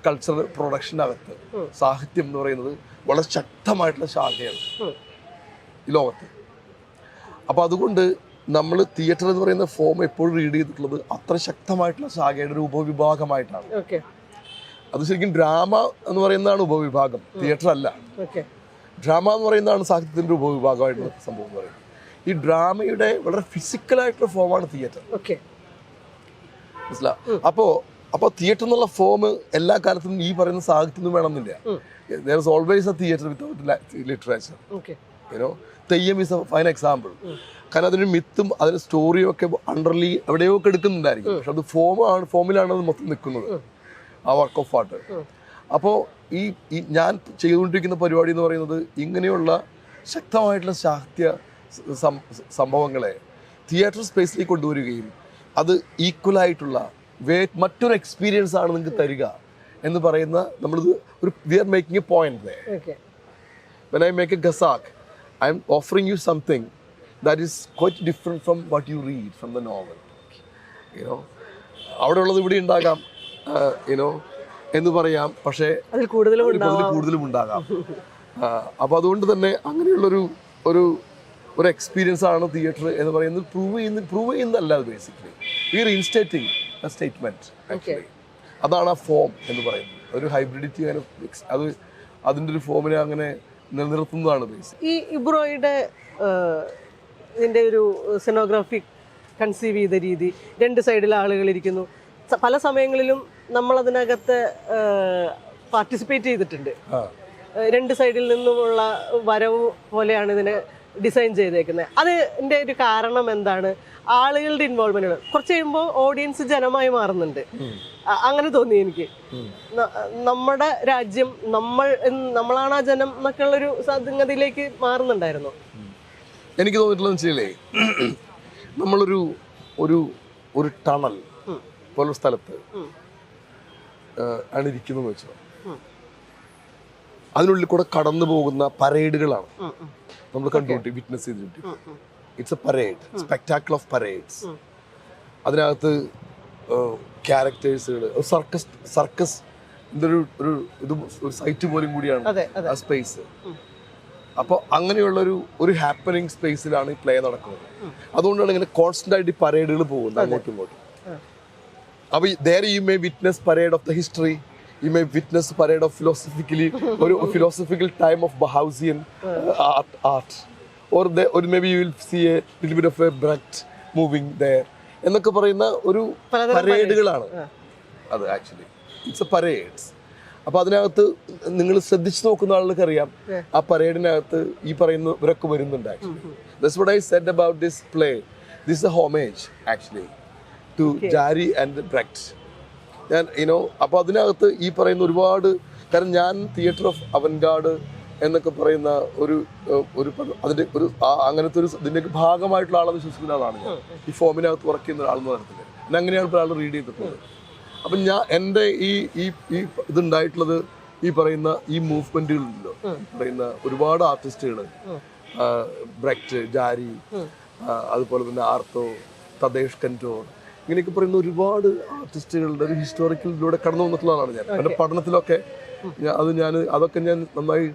കൾച്ചറൽ പ്രൊഡക്ഷനകത്ത് സാഹിത്യം എന്ന് പറയുന്നത് വളരെ ശക്തമായിട്ടുള്ള ശാഖയാണ് ഈ ലോകത്ത്. അപ്പോൾ അതുകൊണ്ട് നമ്മൾ തിയേറ്റർ എന്ന് പറയുന്ന ഫോം എപ്പോഴും റീഡ് ചെയ്തിട്ടുള്ളത് അത്ര ശക്തമായിട്ടുള്ള ശാഖയുടെ ഒരു ഉപവിഭാഗമായിട്ടാണ്. അത് ശരിക്കും ഡ്രാമ എന്ന് പറയുന്നതാണ് ഉപവിഭാഗം, തിയേറ്റർ അല്ല. ഡ്രാമ എന്ന് പറയുന്നതാണ് സാഹിത്യത്തിന്റെ ഉപവിഭാഗമായിട്ടുള്ള സംഭവം എന്ന് പറയുന്നത്. ഈ ഡ്രാമയുടെ വളരെ ഫിസിക്കലായിട്ടുള്ള ഫോമാണ് തിയേറ്റർ, മനസ്സിലാവും? അപ്പോൾ തിയേറ്റർ എന്നുള്ള ഫോം എല്ലാ കാലത്തും ഈ പറയുന്ന സാഹിത്യം വേണമെന്നില്ല. there is always a theater without literature, you know. Theyyam is a fine example. കാരണം അതിന് മിത്തും അതിന് സ്റ്റോറിയും ഒക്കെ അണ്ടർലി എവിടെയോ ഒക്കെ എടുക്കുന്നുണ്ടായിരിക്കും, പക്ഷെ അത് ഫോമിലാണ് അത് മൊത്തം നിൽക്കുന്നത്, ആ വർക്ക് ഓഫ് ആർട്ട്. അപ്പോൾ ഈ ഞാൻ ചെയ്തുകൊണ്ടിരിക്കുന്ന പരിപാടി എന്ന് പറയുന്നത് ഇങ്ങനെയുള്ള ശക്തമായിട്ടുള്ള സാഹിത്യ സംഭവങ്ങളെ തിയേറ്റർ സ്പേസിലേക്ക് കൊണ്ടുവരികയും അത് ഈക്വലായിട്ടുള്ള മറ്റൊരു എക്സ്പീരിയൻസ് ആണ് നിങ്ങൾക്ക് തരിക എന്ന് പറയുന്ന നമ്മളിത് we are making a point. When I make a Ghazak, I am offering you something that is quite different from what you read from the novel, you know. അവിടെ ഉള്ളത് ഇവിടെ ഉണ്ടാകാം, യുനോ, എന്ന് പറയാം, പക്ഷേ അതിൽ കൂടുതലും ഉണ്ടാകാം. അപ്പോൾ അതുകൊണ്ട് തന്നെ അങ്ങനെയുള്ളൊരു ഒരു എക്സ്പീരിയൻസ് ആണ് തിയേറ്റർ എന്ന് പറയുന്നത്. പ്രൂവ് ചെയ്യുന്നതല്ല അത്. Basically we are instating a statement. Actually അതാണ് ആ ഫോം എന്ന് പറയുന്നത്. ഒരു ഹൈബ്രിഡിറ്റി, അത് അതിൻ്റെ ഒരു ഫോമിനെ അങ്ങനെ നിലനിർത്തുന്നതാണ് ബേസിക്. ഈ ഇബ്രോയുടെ ഇതിൻ്റെ ഒരു സിനോഗ്രാഫി കൺസീവ് ചെയ്ത രീതി, രണ്ട് സൈഡിൽ ആളുകൾ ഇരിക്കുന്നു, പല സമയങ്ങളിലും നമ്മൾ അതിനകത്ത് പാർട്ടിസിപ്പേറ്റ് ചെയ്തിട്ടുണ്ട്. രണ്ട് സൈഡിൽ നിന്നുമുള്ള വരവ് പോലെയാണ് ഇതിനെ ഡിസൈൻ ചെയ്തേക്കുന്നത്. അതിൻ്റെ ഒരു കാരണം എന്താണ്? ആളുകളുടെ ഇൻവോൾവ്മെന്റ്. കുറച്ച് കഴിയുമ്പോൾ ഓഡിയൻസ് ജനമായി മാറുന്നുണ്ട്, അങ്ങനെ തോന്നി എനിക്ക്. നമ്മുടെ രാജ്യം, നമ്മളാണ് ആ ജനം എന്നൊക്കെ ഉള്ളൊരു സംഗതിയിലേക്ക് മാറുന്നുണ്ടായിരുന്നു. എനിക്ക് തോന്നിയിട്ടുള്ളതെന്ന് വെച്ചാലേ, നമ്മളൊരു ടണൽ പോലൊരു സ്ഥലത്ത് ആണ് ഇരിക്കുന്നത് വെച്ചോ, അതിനുള്ളിൽ കൂടെ കടന്നു പോകുന്ന പരേഡുകളാണ് നമ്മൾ കണ്ടുകൊണ്ട് വിറ്റ്നസ് ചെയ്തിട്ട്. It's a parade, spectacle of parades. അതിനകത്ത് ക്യാരക്ടേഴ്സുകൾ, സർക്കസ് ഒരു സൈറ്റ് പോലും കൂടിയാണ് ആ സ്പേസ്. അപ്പോൾ അങ്ങനെയുള്ള ഒരു ഹാപ്പനിങ് സ്പേസിലാണ് ഈ പ്ലേ നടക്കുന്നത്. അതുകൊണ്ടാണ് ഇങ്ങനെ കോൺസ്റ്റന്റ് ആയിട്ട് ഈ പരേഡുകൾ പോകുന്നത് അങ്ങോട്ടും ഇങ്ങോട്ടും. അപ്പോൾ there you may witness parade of the history, you may witness a parade of or philosophical time of Bauhausian art. Or maybe you will see a little bit of a Brecht moving there. എന്നൊക്കെ പറയുന്ന ഒരു പരേഡുകളാണ് അത്. Actually it's a parades. അപ്പോൾ അതിനകത്ത് നിങ്ങൾ ശ്രദ്ധിച്ചു നോക്കുന്ന ആളുകൾക്ക് അറിയാം ആ പരേഡിനകത്ത് ഈ പറയുന്നവരൊക്കെ വരുന്നുണ്ട്. Actually that's what I said about this play. This a homage actually to Jarry and Brecht. ഞാൻ അപ്പോൾ അതിനകത്ത് ഈ പറയുന്ന ഒരുപാട്, കാരണം ഞാൻ തിയേറ്റർ ഓഫ് അവൻഗാർഡ് എന്നൊക്കെ പറയുന്ന ഒരു അതിൻ്റെ ഒരു അങ്ങനത്തെ ഒരു ഇതിൻ്റെ ഭാഗമായിട്ടുള്ള ആളെന്ന് വിശ്വസിക്കുന്ന ആളാണ് ഞാൻ. ഈ ഫോമിനകത്ത് വർക്ക് ചെയ്യുന്ന ഒരാളെന്ന് പറഞ്ഞിട്ട് ഞാൻ അങ്ങനെയാണ് ഇപ്പോൾ ആൾ റീഡ് ചെയ്തിട്ടുള്ളത്. അപ്പം എൻ്റെ ഈ ഇതുണ്ടായിട്ടുള്ളത് ഈ പറയുന്ന ഈ മൂവ്മെൻറ്റുകളുണ്ടല്ലോ, പറയുന്ന ഒരുപാട് ആർട്ടിസ്റ്റുകൾ, ബ്രെക്റ്റ്, ജാരി, അതുപോലെ തന്നെ ആർത്തോ, തദ്ദേശ് കൻറ്റോർ, ഇങ്ങനെയൊക്കെ പറയുന്ന ഒരുപാട് ആർട്ടിസ്റ്റുകളുടെ ഒരു ഹിസ്റ്റോറിക്കലിലൂടെ കടന്നു വന്നിട്ടുള്ള ആളാണ് ഞാൻ. എൻ്റെ പഠനത്തിലൊക്കെ അതൊക്കെ ഞാൻ നന്നായി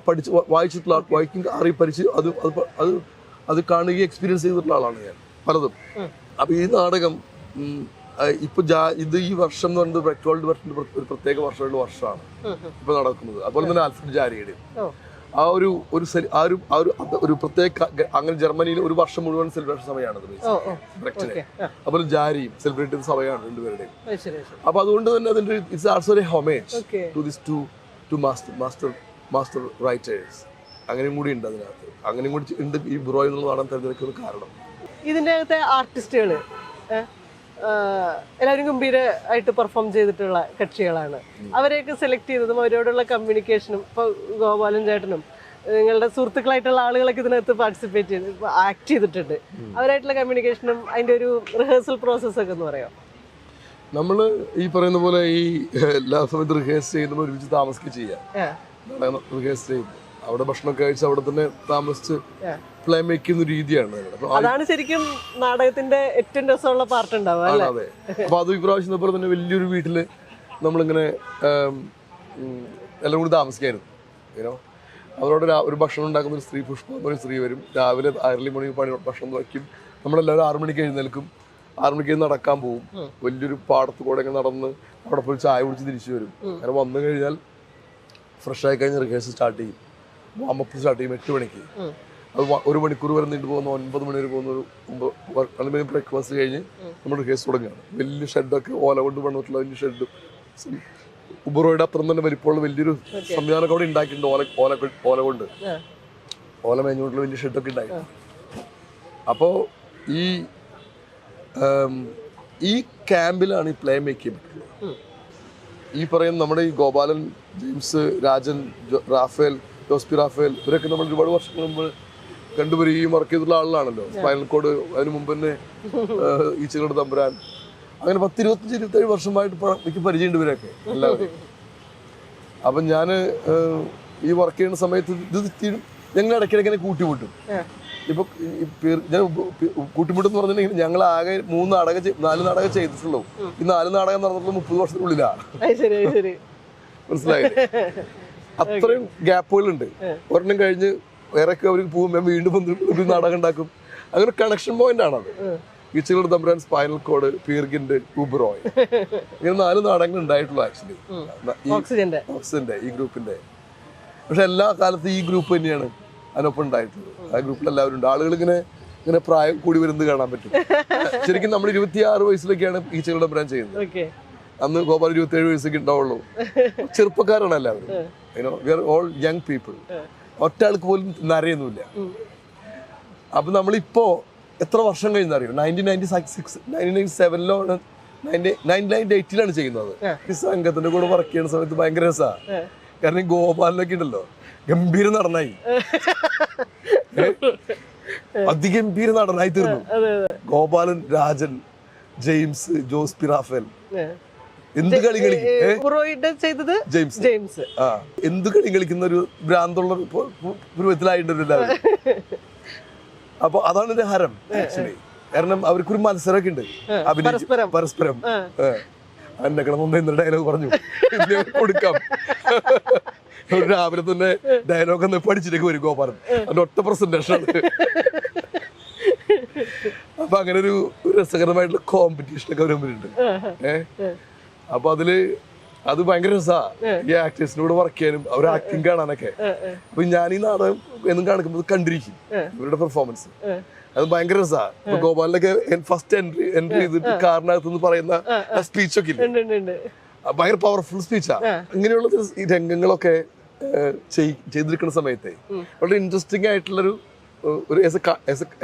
പഠിച്ച് വായിച്ചിട്ടുള്ള പരിച്ച് അത് കാണുകയും എക്സ്പീരിയൻസ് ചെയ്തിട്ടുള്ള ആളാണ് ഞാൻ പലതും. അപ്പം ഈ നാടകം ഇപ്പൊ ഇത് ഈ വർഷം എന്ന് പറയുന്നത് ബ്രെക്റ്റ് വർഷത്തിന്റെ ഒരു പ്രത്യേക വർഷമാണ് ഇപ്പൊ നടക്കുന്നത്. അതുപോലെ തന്നെ ആൽഫ്രഡ് ജാരിയുടെ ഒരു പ്രത്യേക, അങ്ങനെ ജർമ്മനിയിൽ ഒരു വർഷം മുഴുവൻ സെലിബ്രേഷൻ സമയമാണ് ബ്രെക്റ്റിനെ. അതുപോലെ ജാരിയും സെലിബ്രേറ്റ് ചെയ്ത സമയമാണ് രണ്ടുപേരുടെയും. അപ്പൊ അതുകൊണ്ട് തന്നെ അതിന്റെ it's also a homage to this to master writers. അങ്ങനെയും കൂടി ഉണ്ട് അതിനകത്ത്, അങ്ങനെയും കൂടി ഉണ്ട് ഈ ബ്രോയ് എന്നുള്ള നാടൻ തിരഞ്ഞെടുക്കുന്ന കാരണം. ഇതിന്റെ അകത്തെ ആർട്ടിസ്റ്റുകള് എല്ലാവരും ഗംഭീരമായിട്ട് പെർഫോം ചെയ്തിട്ടുള്ള കക്ഷികളാണ്. അവരെയൊക്കെ സെലക്ട് ചെയ്തതും അവരോടുള്ള കമ്മ്യൂണിക്കേഷനും, ഇപ്പോൾ ഗോപാലൻ ചേട്ടനും നിങ്ങളുടെ സുഹൃത്തുക്കളായിട്ടുള്ള ആളുകളൊക്കെ ഇതിനകത്ത് പാർട്ടിസിപ്പേറ്റ് ചെയ്ത് ആക്ട് ചെയ്തിട്ടുണ്ട്. അവരായിട്ടുള്ള കമ്മ്യൂണിക്കേഷനും അതിൻ്റെ ഒരു റിഹേഴ്സൽ പ്രോസസ്സൊക്കെ എന്ന് പറയാം. നമ്മൾ ഈ പറയുന്ന പോലെ ഈ എല്ലാ സമയത്തും റിഹേഴ്സ് ചെയ്യുമ്പോൾ ഒരുമിച്ച് താമസിക്കുക ചെയ്യാം. റിഹേഴ്സ് ചെയ്യും, അവിടെ ഭക്ഷണം കഴിച്ച് അവിടെ തന്നെ താമസിച്ച് പ്ലേ മേക്ക് ചെയ്യുന്ന രീതിയാണ്. അതാണ് ശരിക്കും നാടകത്തിന്റെ ഏറ്റവും രസമുള്ള പാർട്ട് ഉണ്ടാവുക. അതെ. അപ്പൊ അത് ഇപ്രാവശ്യം പോലെ തന്നെ വലിയൊരു വീട്ടില് നമ്മളിങ്ങനെ എല്ലാം കൂടി താമസിക്കായിരുന്നു. അവരോട് ഒരു ഭക്ഷണം ഉണ്ടാക്കുന്ന ഒരു സ്ത്രീ, പുഷ്പ ഒരു സ്ത്രീ വരും. രാവിലെ അരളി മണി ഭക്ഷണം വയ്ക്കും. നമ്മളെല്ലാവരും 6 മണിക്ക് എഴുന്നേൽക്കും. 6 മണിക്ക് നടക്കാൻ പോകും. വലിയൊരു പാടത്ത് കൂടെ ഇങ്ങനെ നടന്ന് അവിടെ പോയി ചായ കുടിച്ച് തിരിച്ചു വരും. അങ്ങനെ വന്നു കഴിഞ്ഞാൽ ഫ്രഷ് ആയി കഴിഞ്ഞ് റിഹേഴ്സൽ സ്റ്റാർട്ട് ചെയ്യും. വാമപ്പ് സ്റ്റാർട്ട് ചെയ്യും 8 മണിക്ക്. അത് 1 മണിക്കൂർ വരെ നീണ്ടു പോകുന്ന 9 മണി വരെ പോകുന്ന ഒരു ബ്രേക്ക്ഫാസ്റ്റ് കഴിഞ്ഞ് നമ്മൾ റിഹേഴ്സൽ തുടങ്ങുകയാണ്. വലിയ ഷെഡൊക്കെ ഓല കൊണ്ട് പണിതിട്ടുള്ള വലിയ ഷെഡ്, ഉബറോയുടെ അത്ര തന്നെ വലിപ്പമുള്ള വലിയൊരു സംവിധാനമൊക്കെ അവിടെ ഉണ്ടാക്കിയിട്ടുണ്ട്. ഓല കൊണ്ട് ഓല മേഞ്ഞുകൊണ്ടുള്ള വലിയ ഷെഡൊക്കെ ഉണ്ടായിട്ടുണ്ട്. അപ്പോൾ ഈ ക്യാമ്പിലാണ് ഈ പ്ലേ മേക്ക് ചെയ്യാൻ പറ്റുന്നത്. ഈ പറയുന്ന നമ്മുടെ ഈ ഗോപാലൻ, ജെയിംസ്, രാജൻ, റാഫേൽ, ജോസ്പി റാഫേൽ, ഇവരൊക്കെ നമ്മൾ ഒരുപാട് വർഷങ്ങൾ മുമ്പ് കണ്ടുവരികയും വർക്ക് ചെയ്തിട്ടുള്ള ആളാണല്ലോ. സ്പൈനൽ കോഡ്, അതിന് മുമ്പ് തന്നെ ഈച്ചകളുടെ തമ്പുരാൻ, അങ്ങനെ 10-25-27 വർഷമായിട്ട് എനിക്ക് പരിചയമുണ്ട് ഇവരൊക്കെ എല്ലാവരും. അപ്പം ഞാൻ ഈ വർക്ക് ചെയ്യുന്ന സമയത്ത് ഇത് ഞങ്ങൾ ഇടയ്ക്കിടയ്ക്ക് കൂട്ടിമുട്ടും. ഇപ്പൊ ഞാൻ കൂട്ടിമുട്ടെന്ന് പറഞ്ഞിട്ടുണ്ടെങ്കിൽ ഞങ്ങൾ ആകെ 4 നാടകം ചെയ്തിട്ടുള്ളൂ. ഈ 4 നാടകം നടന്നിട്ടുള്ള 30 വർഷത്തിനുള്ളിലാണ്. മനസ്സിലായില്ലേ? അത്രയും ഗ്യാപ്പുകളുണ്ട്. ഒരെണ്ണം കഴിഞ്ഞ് വേറെയൊക്കെ അവർ പോകുമ്പോൾ വീണ്ടും ഒരു നാടകം ഉണ്ടാക്കും. അങ്ങനെ കണക്ഷൻ പോയിന്റ് ആണത്. ഈച്ചകളുടെ തമ്പുരാൻ, സ്പൈനൽ കോഡ്, പീർഗിന്റെ, ഉബ്രോയ്, ഇങ്ങനെ 4 നാടകങ്ങൾ ഉണ്ടായിട്ടുള്ളൂ ആക്ച്വലി ഓക്സിജന്റെ ഈ ഗ്രൂപ്പിന്റെ. പക്ഷെ എല്ലാ കാലത്തും ഈ ഗ്രൂപ്പ് തന്നെയാണ് അതിനൊപ്പം ഉണ്ടായിട്ടുള്ളത്. ആ ഗ്രൂപ്പിൽ എല്ലാവരും ഉണ്ട്. ആളുകൾ ഇങ്ങനെ പ്രായം കൂടി വരുന്നത് കാണാൻ പറ്റും. ശരിക്കും നമ്മൾ 26 വയസ്സിലൊക്കെയാണ് ഈച്ചകളുടെ തമ്പുരാൻ ചെയ്യുന്നത്. അന്ന് ഗോപാൽ 27 വയസ്സൊക്കെ ഉണ്ടാവുള്ളൂ. ചെറുപ്പക്കാരാണ് എല്ലാവരും. We are all young people. ഒറ്റ ആൾക്ക് പോലും നരയൊന്നുമില്ല. അപ്പൊ നമ്മളിപ്പോ എത്ര വർഷം കഴിഞ്ഞറിയോ? 1997-ലോ 1998-ലാണ് ചെയ്യുന്നത്. ഈ സംഘത്തിന്റെ കൂടെ വർക്ക് ചെയ്യുന്ന സമയത്ത് ഭയങ്കര രസമാണ്. കാരണം ഗോപാലിനൊക്കെ ഉണ്ടല്ലോ, ഗംഭീര നടനായി, അതിഗംഭീര നടനായി തീർന്നു. ഗോപാലൻ, രാജൻ, ജെയിംസ്, ജോസ്പി റാഫേൽ എന്ത് കളി കളിക്കും. ജെയിംസ് എന്ത് കളി കളിക്കുന്ന ഒരു ഭ്രാന്തുള്ള രൂപത്തിലായിട്ടുണ്ട് എല്ലാവരും. അപ്പൊ അതാണ് എന്റെ ഹരം ആക്ച്വലി. കാരണം അവർക്കൊരു മത്സരമൊക്കെ ഉണ്ട്, അഭിനയിച്ച് പരസ്പരം. എന്നെ കിടന്നു ഡയലോഗ് പറഞ്ഞു കൊടുക്കാം. രാവിലെ തന്നെ ഡയലോഗ് ഒന്ന് പഠിച്ചിട്ടേക്ക് വരും ഗോപാലൻ. അതിന്റെ ഒറ്റ പ്രസന്റേഷൻ ആണ്. അപ്പൊ അങ്ങനെ ഒരു രസകരമായിട്ടുള്ള കോമ്പറ്റീഷൻ ഒക്കെ വരുമ്പോഴുണ്ട്. അപ്പൊ അതില് അത് ഭയങ്കര രസമാണ് ഈ ആക്ടേഴ്സിനോട് വർക്ക് ചെയ്യാനും അവർ ആക്ടിങ് കാണാനൊക്കെ. അപ്പൊ ഞാൻ ഈ നാടകം എന്നും കാണിക്കുമ്പോൾ കണ്ടിരിക്കും ഇവരുടെ പെർഫോമൻസ്. അത് ഭയങ്കര രസമാണ്. ഇപ്പൊ ഗോപാലിനൊക്കെ ഫസ്റ്റ് എൻട്രി ചെയ്തിട്ട് കാറിനകത്ത് പറയുന്ന സ്പീച്ചൊക്കെ ഇല്ലേ, ഭയങ്കര പവർഫുൾ സ്പീച്ചാ. ഇങ്ങനെയുള്ള ഈ രംഗങ്ങളൊക്കെ ചെയ്തിരിക്കുന്ന സമയത്തെ വളരെ ഇൻട്രസ്റ്റിംഗ് ആയിട്ടുള്ളൊരു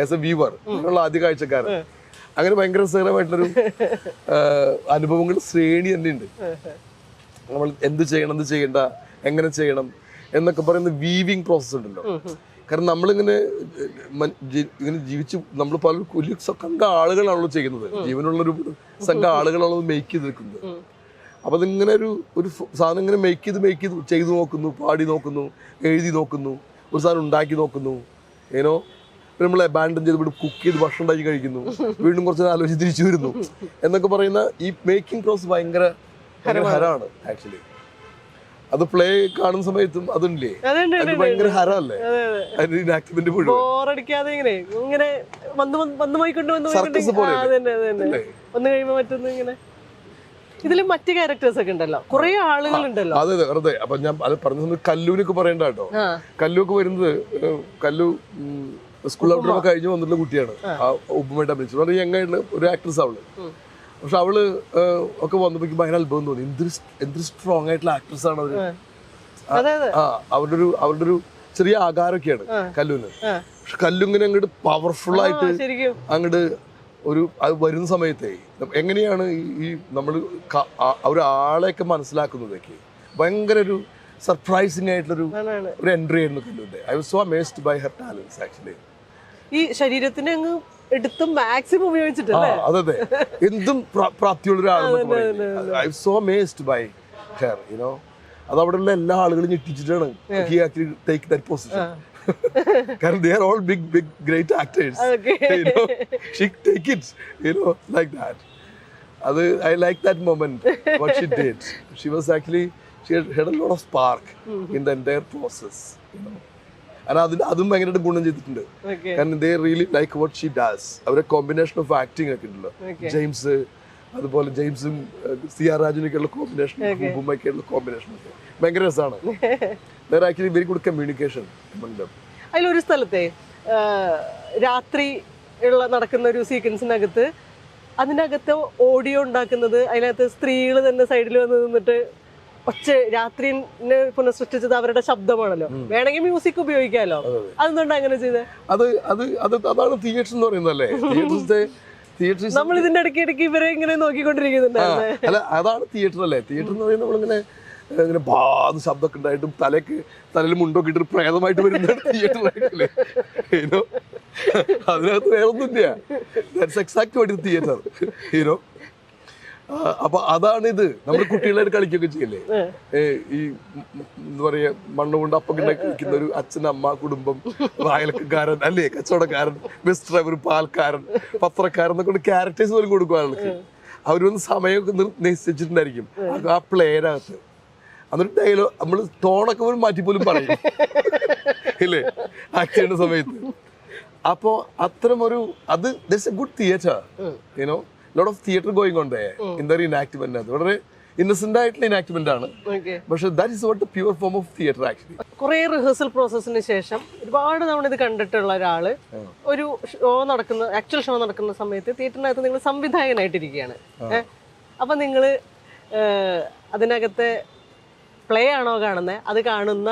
ആസ് എ വ്യൂവർ, അങ്ങനെയുള്ള ആദ്യ കാഴ്ചക്കാരൻ, അങ്ങനെ ഭയങ്കര രസകരമായിട്ടുള്ളൊരു അനുഭവങ്ങൾ ശ്രേണി തന്നെ ഉണ്ട്. നമ്മൾ എന്ത് ചെയ്യണം, എന്ത് ചെയ്യണ്ട, എങ്ങനെ ചെയ്യണം എന്നൊക്കെ പറയുന്ന വീവിങ് പ്രോസസ് ഉണ്ടല്ലോ. കാരണം നമ്മളിങ്ങനെ ഇങ്ങനെ ജീവിച്ച് നമ്മൾ പല വലിയ സംഘം ആളുകളാണല്ലോ ചെയ്യുന്നത്, ജീവനുള്ളൊരു സംഘം ആളുകളാണല്ലോ മേക്ക് ചെയ്ത് നിൽക്കുന്നത്. അപ്പൊ അതിങ്ങനെ ഒരു സാധനം ഇങ്ങനെ മേക്ക് ചെയ്ത് ചെയ്തു നോക്കുന്നു, പാടി നോക്കുന്നു, എഴുതി നോക്കുന്നു, ഒരു സാധനം ഉണ്ടാക്കി നോക്കുന്നു, ഏനോ നമ്മൾ അബാൻഡൻ ചെയ്ത് ഇവിടെ കുക്ക് ചെയ്ത് ഭക്ഷണം ഉണ്ടാക്കി കഴിക്കുന്നു, വീണ്ടും കുറച്ച് ആലോചിച്ച് തിരിച്ചു വരുന്നു എന്നൊക്കെ പറയുന്ന ഈ മേക്കിംഗ് പ്രോസസ് ഭയങ്കര ഹരമാണ് ആക്ച്വലി. അത് പ്ലേ കാണുന്ന സമയത്തും അതുണ്ടല്ലേ, അത് ഭയങ്കര ഹരമല്ലേ ആക്ടിവിറ്റി മുഴുവൻ. സർക്കസ് പോലെ ഒന്ന് കഴിയുമ്പോ മറ്റൊന്ന് ഇങ്ങനെ. ഇതില് മറ്റു ക്യാരക്ടേഴ്സ് ഒക്കെ ഉണ്ടല്ലോ, കുറെ ആളുകളുണ്ടല്ലോ. അതെ അതെ വെറുതെ. അപ്പൊ ഞാൻ അത് പറഞ്ഞ സമയത്ത് കല്ലൂനൊക്കെ പറയണ്ട കേട്ടോ. കല്ലൂക്ക് വരുന്നത് കല്ലു സ്കൂൾ ഔട്ടൊക്കെ കഴിഞ്ഞ് വന്നിട്ടുള്ള കുട്ടിയാണ്. ആ ഉപ്പുമായിട്ട് അഭിനയിച്ചു വളരെ യങ്ങായിട്ടുള്ള ഒരു ആക്ട്രസ് അവള്. പക്ഷെ അവള് ഒക്കെ വന്നപ്പോ ഭയങ്കര അത്ഭുതം തോന്നി. എന്തൊരു സ്ട്രോങ് ആയിട്ടുള്ള ആക്ട്രസ് ആണ് അവര്. അവരുടെ ഒരു ചെറിയ ആകാരമൊക്കെയാണ് കല്ലൂന്. പക്ഷെ കല്ലുങ്ങനെ അങ്ങോട്ട് പവർഫുൾ ആയിട്ട് അങ്ങോട്ട് അത് വരുന്ന സമയത്തേ എങ്ങനെയാണ് ഈ നമ്മൾ ഒരാളെയൊക്കെ മനസ്സിലാക്കുന്നതൊക്കെ ഭയങ്കര ഒരു സർപ്രൈസിംഗ് ആയിട്ടുള്ളൊരു എൻട്രി ആയിരുന്നു കല്ലുവിന്റെ. I was so amazed by her talents actually. ഈ ശരീരത്തിനെ അങ്ങ് എടുത്ത് മാക്സിമം ഉപയോഗിച്ചിട്ടല്ലേ. അതെ, എന്തും പ്രാപ്തിയുള്ള ഒരാളെന്നൊക്കെ പറയുന്നത്. I was so amazed by her, you know. അത് അവിടെയുള്ള എല്ലാ ആളുകളും ഞെട്ടിച്ചിട്ടാണ് he actually take that position. കാരണം they are all big great actors. You know, she take it, you know, like that. I like that moment what she did. She was actually she had a lot of spark in the entire process, you know. And അതും ഭയങ്കരമായിട്ട് ഗുണം ചെയ്തിട്ടുണ്ട്. കാരണം they really like what she does. അവരുടെ combination of acting ഒക്കെ ഉണ്ടല്ലോ. James, അതുപോലെ ജെയിംസും CR രാജുനൊക്കെയുള്ള combination, ഉപ്പുമൊക്കെയുള്ള combination ഒക്കെ ഭയങ്കര രസമാണ്. They're actually very good communication among them. അതിലൊരു സ്ഥലത്തെ രാത്രി നടക്കുന്ന ഒരു സീക്വൻസിനകത്ത് അതിനകത്ത് ഓഡിയോ ഉണ്ടാക്കുന്നത്, അതിനകത്ത് സ്ത്രീകൾ തന്നെ സൈഡിൽ വന്ന് നിന്നിട്ട് രാത്രിനെ പുനഃസൃഷ്ടിച്ചത് അവരുടെ ശബ്ദമാണല്ലോ. വേണമെങ്കിൽ മ്യൂസിക് ഉപയോഗിക്കാമല്ലോ. അതെന്തുകൊണ്ട് അങ്ങനെ ചെയ്തത്? അതാണ് തിയേറ്റർ എന്ന് പറയുന്നതല്ലേ. നമ്മൾ ഇതിന്റെ ഇടയ്ക്ക് ഇവരെ ഇങ്ങനെ നോക്കിക്കൊണ്ടിരിക്കുന്നുണ്ടായിരുന്നു. അല്ല, അതാണ് തിയേറ്റർ അല്ലേ. തിയേറ്റർ എന്ന് പറയുന്നത് നമ്മളിങ്ങനെ ഇങ്ങനെ ബാന്ന് ശബ്ദമൊക്കെ ഉണ്ടായിട്ടും തലയിൽ മുണ്ടൊക്കെ ഇട്ടൊരു പ്രേതമായിട്ട് വരുന്നതാണ് തിയേറ്ററായിട്ടല്ലേ. അതിനകത്ത് വേറെ ഒന്നുമില്ല. That's exact what is theatre, you know. അപ്പൊ അതാണിത്. നമ്മൾ കുട്ടികളായിട്ട് കളിക്കുകയൊക്കെ ചെയ്യല്ലേ. ഈ എന്താ പറയാ, മണ്ണുകൊണ്ട് അപ്പം കളിക്കുന്ന ഒരു അച്ഛൻ, അമ്മ, കുടുംബം, അയൽക്കാരൻ അല്ലേ, കച്ചവടക്കാരൻ, ബസ് ഡ്രൈവർ, പാൽക്കാരൻ, പത്രക്കാരൻ എന്നൊക്കെ ക്യാരക്ടേഴ്സ് പോലും കൊടുക്കും ആൾക്ക്. അവരൊന്ന് സമയമൊക്കെ നിശ്ചയിച്ചിട്ടുണ്ടായിരിക്കും ആ പ്ലേനകത്ത്. അന്നൊരു ഡയലോഗ് നമ്മൾ ടോണൊക്കെ പോലും മാറ്റി പോലും പറയും ഇല്ലേ ആക്ട് ചെയ്യുന്ന സമയത്ത്. അപ്പോ അത്തരം ഒരു അത് that's a good theatre, you know. Lot of theatre going on there in the reenactment. അത് വളരെ ഇന്നസെന്റ് ആയിട്ടുള്ള ഇനാക്ട്മെന്റ് ആണ്. പക്ഷെ that is what the pure form of theatre actually. കുറെ റിഹേഴ്സൽ പ്രോസസ്സിന് ശേഷം ഒരുപാട് തവണ ഇത് കണ്ടിട്ടുള്ള ഒരാള് ഒരു ആക്ച്വൽ ഷോ നടക്കുന്ന സമയത്ത് തിയേറ്ററിനകത്ത് നിങ്ങൾ സംവിധായകനായിട്ടിരിക്കുകയാണ്. അപ്പൊ നിങ്ങള് അതിനകത്തെ പ്ലേ ആണോ കാണുന്നത്, അത് കാണുന്ന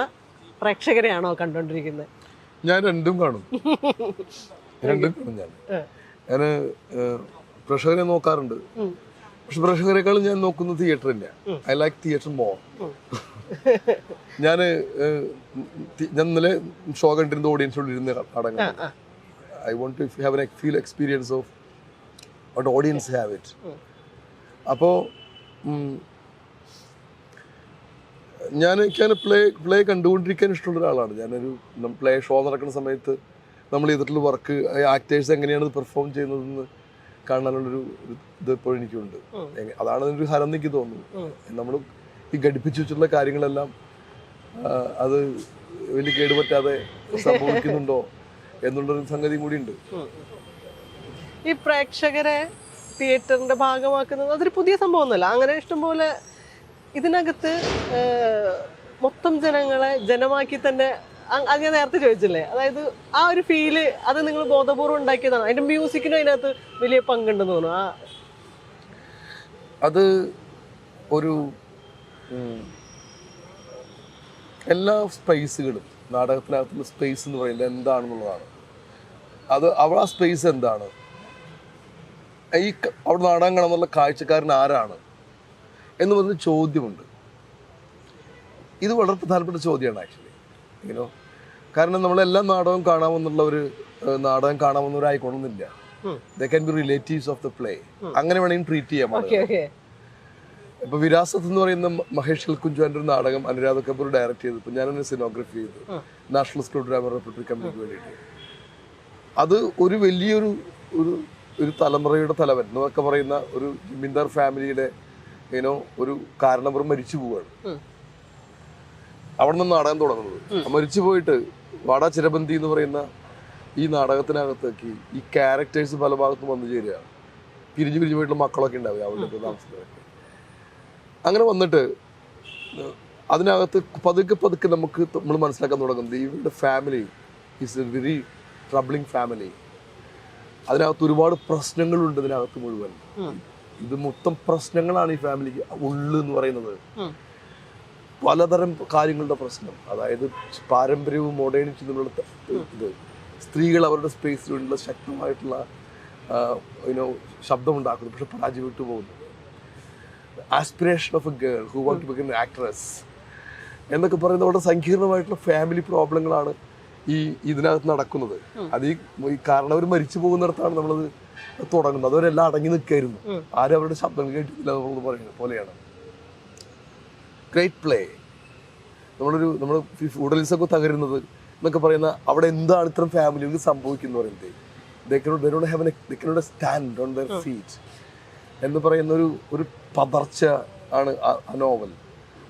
പ്രേക്ഷകരെയാണോ കണ്ടോണ്ടിരിക്കുന്നത്? ഞാൻ രണ്ടും കാണും. ഞാന് പ്രേക്ഷകരെ നോക്കാറുണ്ട്. പക്ഷെ പ്രേക്ഷകരെക്കാളും ഞാൻ നോക്കുന്നത് തിയേറ്റർ തന്നെയാണ്. I like theatre more. ഞാൻ ഇന്നലെ ഷോ കണ്ടിരുന്ന ഓഡിയൻസോട് ഇരുന്ന് അടങ്ങും. I want to have an feel experience of what audience have it. അപ്പോൾ എനിക്കങ്ങനെ പ്ലേ കണ്ടുകൊണ്ടിരിക്കാൻ ഇഷ്ടമുള്ള ഒരാളാണ്. ഞാനൊരു പ്ലേ ഷോ നടക്കുന്ന സമയത്ത് നമ്മൾ ചെയ്തിട്ടുള്ള വർക്ക്, ആക്ടേഴ്സ് എങ്ങനെയാണ് പെർഫോം ചെയ്യുന്നതെന്ന് കാണാനുള്ളൊരു ഇത് എപ്പോഴും എനിക്കുണ്ട്. അതാണ് അതിനൊരു ഹരം എനിക്ക് തോന്നുന്നു. നമ്മൾ ഈ ഘടിപ്പിച്ചു വെച്ചിട്ടുള്ള കാര്യങ്ങളെല്ലാം അത് വലിയ കേടുപറ്റാതെ സംഭവിക്കുന്നുണ്ടോ എന്നുള്ളൊരു സംഗതിയും കൂടി ഉണ്ട്. ഈ പ്രേക്ഷകരെ തിയേറ്ററിന്റെ ഭാഗമാക്കുന്നത് അതൊരു പുതിയ സംഭവമൊന്നുമല്ല. അങ്ങനെ ഇഷ്ടംപോലെ ഇതിനകത്ത് മൊത്തം ജനങ്ങളെ ജനമാക്കി തന്നെ അത് ഞാൻ നേരത്തെ ചോദിച്ചില്ലേ, അതായത് ആ ഒരു ഫീല് അത് നിങ്ങൾ ബോധപൂർവ്വം ഉണ്ടാക്കിയതാണ്. അതിന്റെ മ്യൂസിക്കിനും അതിനകത്ത് വലിയ പങ്കുണ്ടെന്ന് തോന്നുന്നു. അത് ഒരു എല്ലാ സ്പേസുകളും നാടകത്തിനകത്തുള്ള സ്പേസ് എന്ന് പറയുന്നത് എന്താണെന്നുള്ളതാണ്. അത് അവിടെ ആ സ്പേസ് എന്താണ്, ഈ അവിടെ നാടകം കാണാനുള്ള കാഴ്ചക്കാരൻ ആരാണ് എന്ന് പറഞ്ഞ ചോദ്യമുണ്ട്. ഇത് വളരെ പ്രധാനപ്പെട്ട ചോദ്യമാണ് ആക്ച്വലി, യുനോ. കാരണം നമ്മളെല്ലാ നാടകവും കാണാമെന്നുള്ള ഒരു നാടകം കാണാമെന്നവരായിക്കൊള്ളുന്നില്ല. They can be relatives of the play. അങ്ങനെ വേണമെങ്കിൽ ട്രീറ്റ് ചെയ്യാം. ഇപ്പൊ വിരാസത്ത് എന്ന് പറയുന്ന മഹേഷ് എൽ കുഞ്ചുവിന്റെ ഒരു നാടകം അനുരാധ കപൂർ ഡയറക്ട് ചെയ്തു. ഞാനൊരു സിനോഗ്രഫി ചെയ്തു നാഷണൽ സ്കൂൾ ഡ്രാമ റിപ്പബ്ലിക് കമ്പനിക്ക് വേണ്ടിയിട്ട്. അത് ഒരു വലിയൊരു ഒരു തലമുറയുടെ തലവൻ എന്നൊക്കെ പറയുന്ന ഒരു ജമീന്ദാർ ഫാമിലിയുടെ ഒരു കാരണവർ മരിച്ചു പോവാണ്. അവിടെ നിന്ന് നാടകം തുടങ്ങുന്നത്. മരിച്ചു പോയിട്ട് വാടാ ചിരബന്തി എന്ന് പറയുന്ന ഈ നാടകത്തിനകത്തേക്ക് ഈ ക്യാരക്ടേഴ്സ് പല ഭാഗത്തും വന്നു ചേരുക. പിരിഞ്ഞു പോയിട്ടുള്ള മക്കളൊക്കെ ഉണ്ടാവുക അവരുടെ താമസത്തിലൊക്കെ. അങ്ങനെ വന്നിട്ട് അതിനകത്ത് പതുക്കെ നമുക്ക് നമ്മൾ മനസ്സിലാക്കാൻ തുടങ്ങുന്നത് ഇവരുടെ family is a very troubling family. അതിനകത്ത് ഒരുപാട് പ്രശ്നങ്ങളുണ്ട്. ഇതിനകത്ത് മുഴുവൻ ഇത് മൊത്തം പ്രശ്നങ്ങളാണ് ഈ ഫാമിലിക്ക് എന്ന് പറയുന്നത്. പലതരം കാര്യങ്ങളുടെ പ്രശ്നം, അതായത് പാരമ്പര്യവും മോഡേണിറ്റി തമ്മിലുള്ള ഇത്, സ്ത്രീകൾ അവരുടെ സ്പേസിലുള്ള ശക്തമായിട്ടുള്ള ശബ്ദമുണ്ടാക്കുന്നു, പക്ഷെ പരാജയപ്പെട്ടു പോകുന്നു. Aspiration of a girl who want to become an actress എന്നൊക്കെ പറയുന്ന വളരെ സങ്കീർണമായിട്ടുള്ള ഫാമിലി പ്രോബ്ലങ്ങളാണ് ഇതിനകത്ത് നടക്കുന്നത്. അത് ഈ കാരണവർ മരിച്ചു പോകുന്നിടത്താണ് നമ്മളത് തുടങ്ങുന്നത്. അവരെല്ലാം അടങ്ങി നിൽക്കായിരുന്നു, ആരും അവരുടെ ശബ്ദം കേട്ടിട്ടില്ല എന്നുള്ളത് പറയുന്നത് പോലെയാണ്. Great play. നമ്മൾ ഫൂഡലിസമൊക്കെ തകരുന്നത് എന്നൊക്കെ പറയുന്ന അവിടെ എന്താണ് ഇത്തരം ഫാമിലികൾക്ക് സംഭവിക്കുന്നത് പറയുന്നത്. they cannot stand on their feet എന്ന് പറയുന്ന ഒരു പതർച്ച ആണ് ആ നോവൽ,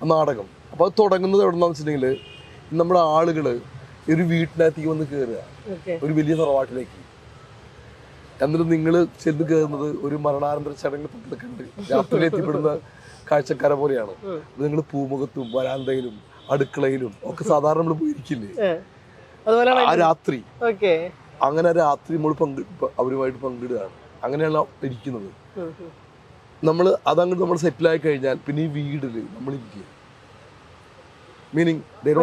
ആ നാടകം. അപ്പോൾ അത് തുടങ്ങുന്നത് എവിടെ നിന്നാന്ന് വെച്ചിട്ടുണ്ടെങ്കിൽ നമ്മുടെ ആളുകൾ ഒരു വീട്ടിനകത്തേക്ക് വന്ന് കയറുക, ഒരു വലിയ തറവാട്ടിലേക്ക്. എന്നിട്ട് നിങ്ങൾ ചെന്ന് കയറുന്നത് ഒരു മരണാനന്തര ചടങ്ങ് പങ്കെടുക്കേണ്ട രാത്രിയിൽ എത്തിപ്പെടുന്ന കാഴ്ചക്കാരെ പോലെയാണ്. നിങ്ങൾ പൂമുഖത്തും വരാന്തയിലും അടുക്കളയിലും ഒക്കെ സാധാരണ നമ്മൾ പോയിരിക്കില്ലേ ആ രാത്രി. അങ്ങനെ രാത്രി നമ്മൾ അവരുമായിട്ട് പങ്കിടുകയാണ്. അങ്ങനെയാണ് ഇരിക്കുന്നത്. അതങ്ങോട്ട് നമ്മൾ സെറ്റിലായി കഴിഞ്ഞാൽ പിന്നെ ഈ വീടില് നമ്മളിരിക്കുക. Meaning they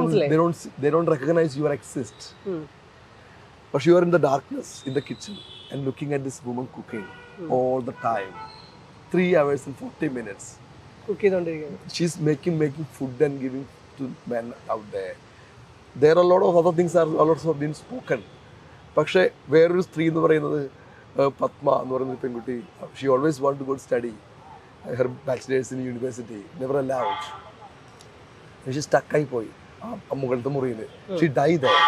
don't recognize your exist. But you are in the darkness in the kitchen and looking at this woman cooking all the time. 3 hours and 40 minutes. She's making food and giving to men out there. There are a lot of other things are also been spoken. പക്ഷേ വേറൊരു സ്ത്രീ എന്ന് പറയുന്നത് പത്മ എന്ന് പറയുന്ന പെൺകുട്ടി, she always want to go to study her bachelor's in university, never allowed. She stuck ആയി പോയി ആ മുകളിലത്തെ മുറിയിൽ. She died there.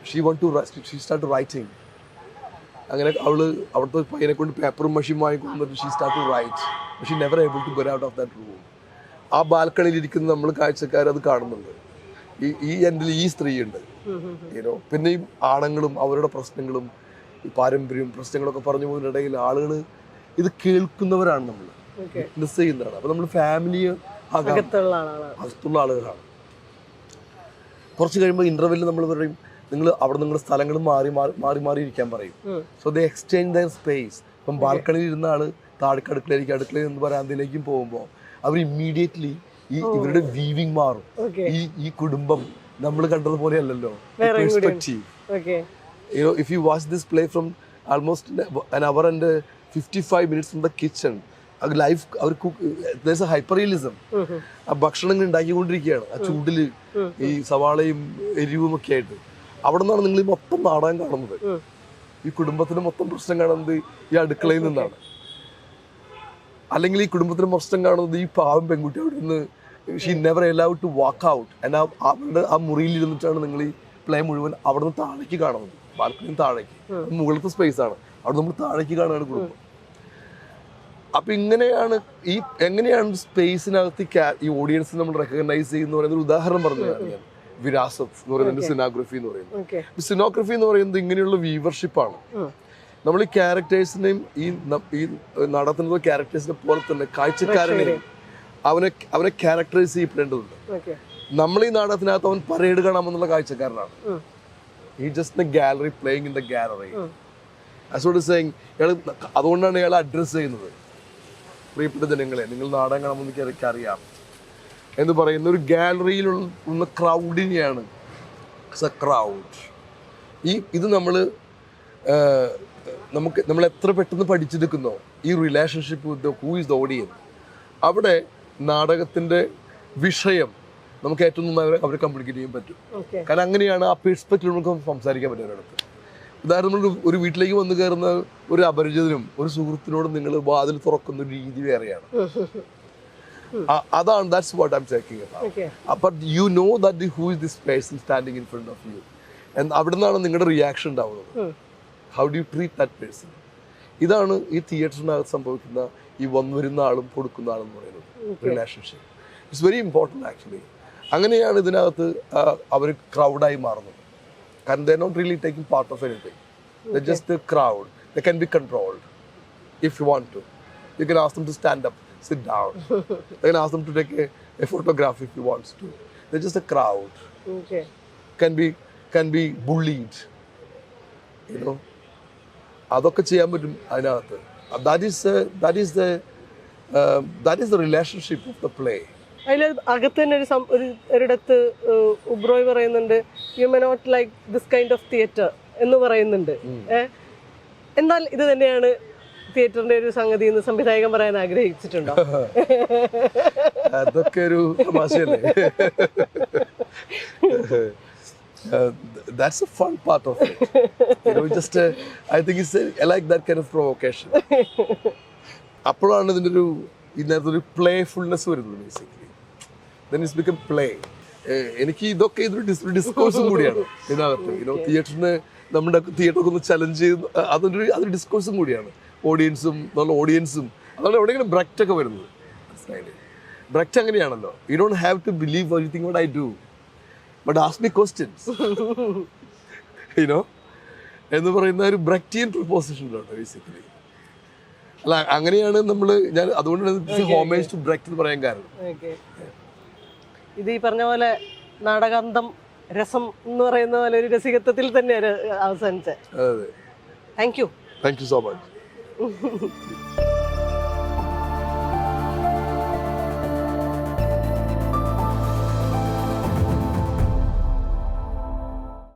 She want to she started writing. അങ്ങനെ അവിടുത്തെ പയ്യനെ കൊണ്ട് പേപ്പറും മഷിയും വാങ്ങിക്കൊണ്ടിട്ട് she started to write. But she never able to get out of that room. ആ ബാൽക്കണിയിൽ ഇരിക്കുന്ന നമ്മൾ കാഴ്ചക്കാർ അത് കാണുന്നുണ്ട്. ഈ എൻഡിൽ ഈ സ്ത്രീയുണ്ട്. പിന്നെ ഈ ആണുങ്ങളും അവരുടെ പ്രശ്നങ്ങളും ഈ പാരമ്പര്യവും പ്രശ്നങ്ങളൊക്കെ പറഞ്ഞു പോകുന്നതിനിടയിൽ ആളുകൾ ഇത് കേൾക്കുന്നവരാണ്, നമ്മൾ മിസ് ചെയ്യുന്നതാണ്. അപ്പൊ നമ്മൾ ഫാമിലി അകത്തുള്ള ആളുകളാണ്. കുറച്ച് കഴിയുമ്പോൾ ഇന്റർവെല്ലിൽ നമ്മൾ പറയും നിങ്ങൾ അവിടെ നിങ്ങളുടെ സ്ഥലങ്ങളും മാറി ഇരിക്കാൻ പറയും. So they exchange their space. ഇപ്പം ബാൽക്കണിയിൽ ഇരുന്ന ആള് താഴേക്ക് അടുക്കളയിൽ നിന്ന് വരാന്തയിലേക്കും പോകുമ്പോൾ അവർ ഇമ്മീഡിയറ്റ്ലി ഇവരുടെ വീവിങ് മാറും. ഈ കുടുംബം നമ്മൾ കണ്ടതുപോലെ അല്ലല്ലോ. If you watch this play from almost an hour and 55 minutes from the kitchen, life there's a hyperrealism. ആ ഭക്ഷണങ്ങൾ ഉണ്ടാക്കിക്കൊണ്ടിരിക്കുകയാണ് ആ ചൂടില്, ഈ സവാളയും എരിവും ഒക്കെ ആയിട്ട്. അവിടെ നിന്നാണ് നിങ്ങൾ ഈ മൊത്തം നാടകം കാണുന്നത്. ഈ കുടുംബത്തിന് മൊത്തം പ്രശ്നം കാണുന്നത് ഈ അടുക്കളയിൽ നിന്നാണ്. അല്ലെങ്കിൽ ഈ കുടുംബത്തിന് പ്രശ്നം കാണുന്നത് ഈ പാവം പെൺകുട്ടി അവിടെ നിന്ന് she never allowed to walk out. അവരുടെ ആ മുറിയിൽ ഇരുന്നിട്ടാണ് നിങ്ങൾ ഈ പ്ലേ മുഴുവൻ അവിടെ നിന്ന് താഴേക്ക് കാണുന്നത്. ബാൽക്കണിയിൽ താഴേക്ക്, മുകളിലത്തെ സ്പേസ് ആണ്, അവിടെ നമ്മൾ താഴേക്ക് കാണുകയാണ് കുടുംബം. അപ്പൊ എങ്ങനെയാണ് സ്പേസിനകത്ത് ഈ ഓഡിയൻസ് നമ്മൾ റെക്കഗ്നൈസ് ചെയ്യുന്ന പറയുന്ന ഒരു ഉദാഹരണം പറഞ്ഞതാണ് ഞാൻ. വിരാസത്ത് എന്ന് പറയുന്നത് സിനോഗ്രഫി എന്ന് പറയുന്നത്. സിനോഗ്രഫി എന്ന് പറയുന്നത് ഇങ്ങനെയുള്ള വ്യൂവർഷിപ്പാണ്. നമ്മൾ ഈ ക്യാരക്ടേഴ്സിനെയും ഈ നടത്തുന്ന ക്യാരക്ടേഴ്സിനെ പോലെ തന്നെ കാഴ്ചക്കാരനെയും അവനെ ക്യാരക്ടറൈസ് ചെയ്യപ്പെടേണ്ടതുണ്ട്. ഓക്കെ. നമ്മൾ ഈ നാടകത്തിനകത്ത് അവൻ പരേഡ് കാണാമെന്നുള്ള കാഴ്ചക്കാരനാണ്. ഈ just gallery playing in the gallery. അതുകൊണ്ടാണ് ഇയാൾ അഡ്രസ് ചെയ്യുന്നത്, പ്രിയപ്പെട്ട ജനങ്ങളെ, നിങ്ങൾ നാടകം കാണുമ്പോൾ എനിക്ക് അറിയാം എന്ന് പറയുന്ന ഒരു ഗാലറിയിലുള്ള ക്രൗഡിനെയാണ് ക്രൗഡ്. ഇത് നമ്മൾ എത്ര പെട്ടെന്ന് പഠിച്ചെടുക്കുന്നോ ഈ relationship with who is the audience, അവിടെ നാടകത്തിൻ്റെ വിഷയം നമുക്ക് ഏറ്റവും നന്നായി അവരെ കമ്മ്യൂണിക്കേറ്റ് ചെയ്യാൻ പറ്റും. കാരണം അങ്ങനെയാണ് ആ പെർസ്പെക്റ്റീവ് നമുക്ക് സംസാരിക്കാൻ പറ്റും ഒരിടത്ത്. ഉദാഹരണം, ഒരു വീട്ടിലേക്ക് വന്നു കയറുന്ന ഒരു അപരിചിതനും ഒരു സുഹൃത്തിനോടും നിങ്ങൾ വാതിൽ തുറക്കുന്ന ഒരു രീതി വേറെയാണ്. അതാണ് that's what I am talking about. But you know that who is this person standing in front of you. അവിടെ നിന്നാണ് നിങ്ങളുടെ റിയാക്ഷൻ ഉണ്ടാവുന്നത്. How do you treat that person? ഇതാണ് ഈ തിയേറ്ററിനകത്ത് സംഭവിക്കുന്ന ഈ വരുന്ന ആളും കൊടുക്കുന്ന ആളും എന്ന് പറയുന്നത് relationship. It's very important actually. അങ്ങനെയാണ് ഇതിനകത്ത് അവർ ക്രൗഡായി മാറുന്നത്. കാരണം they are not really taking part of anything. They just a crowd. They can be controlled if you want to. You can ask them to stand up, sit down. You can ask them to take a photograph if you want to. They're just a crowd. Okay. Can be bullied. You know. അതൊക്കെ ചെയ്യാൻ പറ്റും അതിനകത്ത്. That is the relationship of the play. അതിൽ അകത്ത് തന്നെ ഒരിടത്ത് Ubu Roi പറയുന്നുണ്ട്, you may not like this kind of theatre എന്ന് പറയുന്നുണ്ട്. എന്നാൽ ഇത് തന്നെയാണ് തിയേറ്ററിന്റെ ഒരു സംഗതി എന്ന് സംവിധായകൻ പറയാൻ ആഗ്രഹിച്ചിട്ടുണ്ടോ? അതൊക്കെ ഒരു തമാശയല്ലേ. That's a fun part of it. You know, just I think I like that kind of provocation. അപ്പോഴാണ് ഇതിനകത്ത് ഒരു പ്ലേഫുൾനെസ് വരുന്നത് basically. Then it's become play. എനിക്ക് ഇതൊക്കെ ഇതൊരു ഡിസ്കോഴ്സും കൂടിയാണ് ഇതിനകത്ത്. തിയേറ്ററിന് നമ്മുടെ തിയേറ്ററൊക്കെ ഒന്ന് ചലഞ്ച് ചെയ്ത് അതൊരു ഡിസ്കോഴ്സും കൂടിയാണ്. ഓഡിയൻസും അതുകൊണ്ട് എവിടെയെങ്കിലും ബ്രെക്റ്റ് ഒക്കെ വരുന്നത്. ബ്രെക്റ്റ് അങ്ങനെയാണല്ലോ, you don't have to believe everything what I do but ask me questions, you know എന്ന് പറയുന്ന ഒരു ബ്രെക്റ്റിയൻ പ്രൊപ്പോസിഷനിലുണ്ട് ബേസിക്കലി. അല്ല, അങ്ങനെയാണ് ഞാൻ അതുകൊണ്ടാണ് ഹോമേജ് ടു ബ്രെക്റ്റ് എന്ന് പറയാൻ കാരണം. ഇത് ഈ പറഞ്ഞ പോലെ നാടകാന്തം രസം എന്ന് പറയുന്ന പോലെ ഒരു രസികത്വത്തിൽ തന്നെയാണ് അവസാനിച്ചത്. അതെ. Thank you so much.